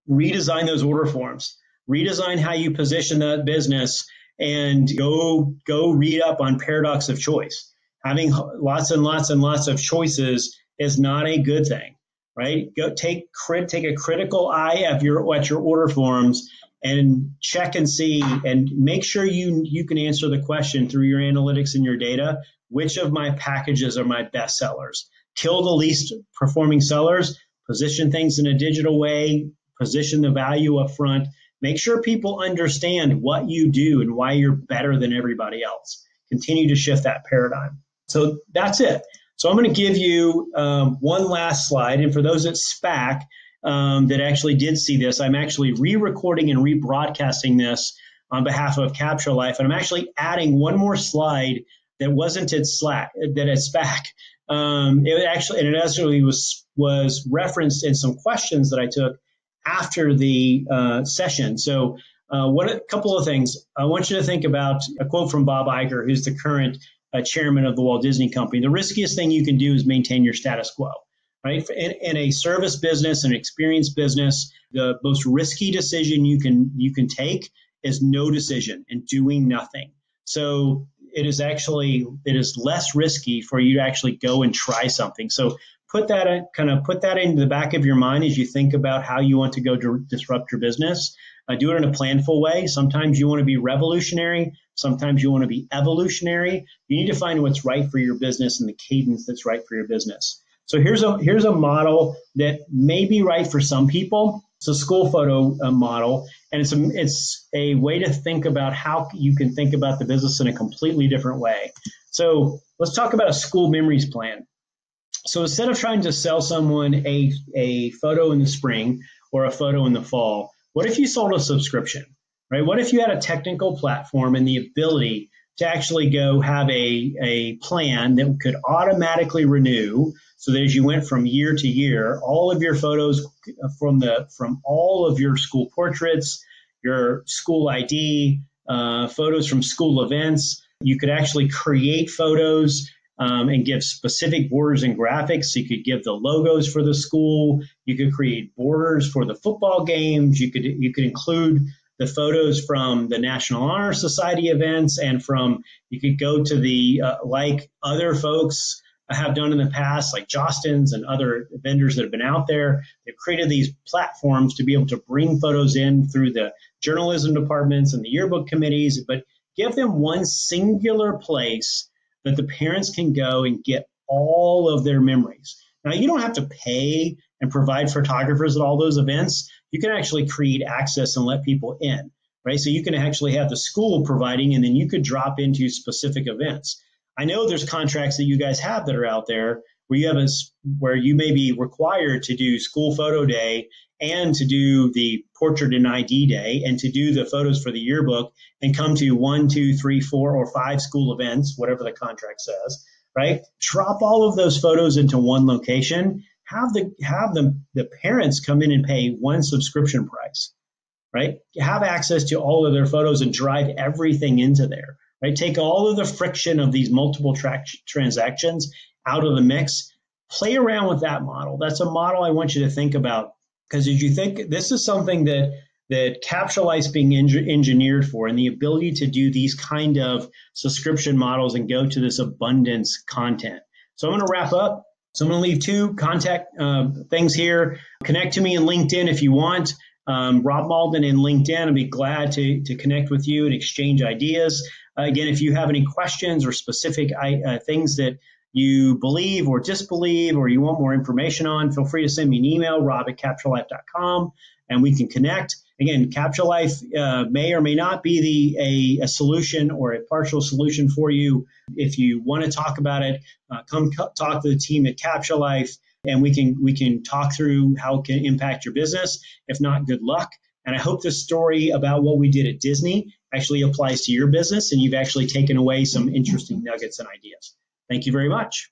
Redesign those order forms. Redesign how you position that business, and go read up on paradox of choice. Having lots and lots and lots of choices is not a good thing, right? Go take a critical eye at your order forms and check and see and make sure you can answer the question through your analytics and your data, which of my packages are my best sellers? Kill the least performing sellers, position things in a digital way, position the value up front, make sure people understand what you do and why you're better than everybody else. Continue to shift that paradigm. So that's it. So I'm going to give you one last slide. And for those at SPAC, that actually did see this, I'm actually re-recording and rebroadcasting this on behalf of CaptureLife, and I'm actually adding one more slide that wasn't at SPAC. It actually was referenced in some questions that I took after the session. So a couple of things. I want you to think about a quote from Bob Iger, who's the current chairman of the Walt Disney Company. The riskiest thing you can do is maintain your status quo. Right? In a service business, an experience business, the most risky decision you can take is no decision and doing nothing. So it is less risky for you to actually go and try something. So put that into the back of your mind as you think about how you want to go to disrupt your business. Do it in a planful way. Sometimes you want to be revolutionary. Sometimes you want to be evolutionary. You need to find what's right for your business and the cadence that's right for your business. So here's a model that may be right for some people. It's a school photo model, and it's a way to think about how you can think about the business in a completely different way. So let's talk about a school memories plan. So instead of trying to sell someone a photo in the spring or a photo in the fall, what if you sold a subscription, right? What if you had a technical platform and the ability to actually go have a plan that could automatically renew, so that as you went from year to year, all of your photos from all of your school portraits, your school ID, photos from school events, you could actually create photos and give specific borders and graphics. So you could give the logos for the school. You could create borders for the football games. You could include the photos from the National Honor Society events, and you could go to the like other folks have done in the past, like Jostens and other vendors that have been out there. They've created these platforms to be able to bring photos in through the journalism departments and the yearbook committees, but give them one singular place that the parents can go and get all of their memories. Now, you don't have to pay and provide photographers at all those events. You can actually create access and let people in, right? So you can actually have the school providing, and then you could drop into specific events. I know there's contracts that you guys have that are out there where you may be required to do school photo day and to do the portrait and ID day and to do the photos for the yearbook and come to 1, 2, 3, 4, or 5 school events, whatever the contract says, right? Drop all of those photos into one location. Have the parents come in and pay one subscription price, right? Have access to all of their photos and drive everything into there, right? Take all of the friction of these multiple transactions out of the mix. Play around with that model. That's a model I want you to think about, because as you think, this is something that CaptureLife is being engineered for, and the ability to do these kind of subscription models and go to this abundance content. So I'm going to wrap up. So I'm going to leave 2 contact things here. Connect to me in LinkedIn if you want. Rob Mauldin in LinkedIn. I'd be glad to connect with you and exchange ideas. Again, if you have any questions or specific things that you believe or disbelieve or you want more information on, feel free to send me an email, rob@capturelife.com, and we can connect. Again, CaptureLife may or may not be a solution or a partial solution for you. If you want to talk about it, come talk to the team at CaptureLife, and we can talk through how it can impact your business. If not, good luck. And I hope this story about what we did at Disney actually applies to your business, and you've actually taken away some interesting nuggets and ideas. Thank you very much.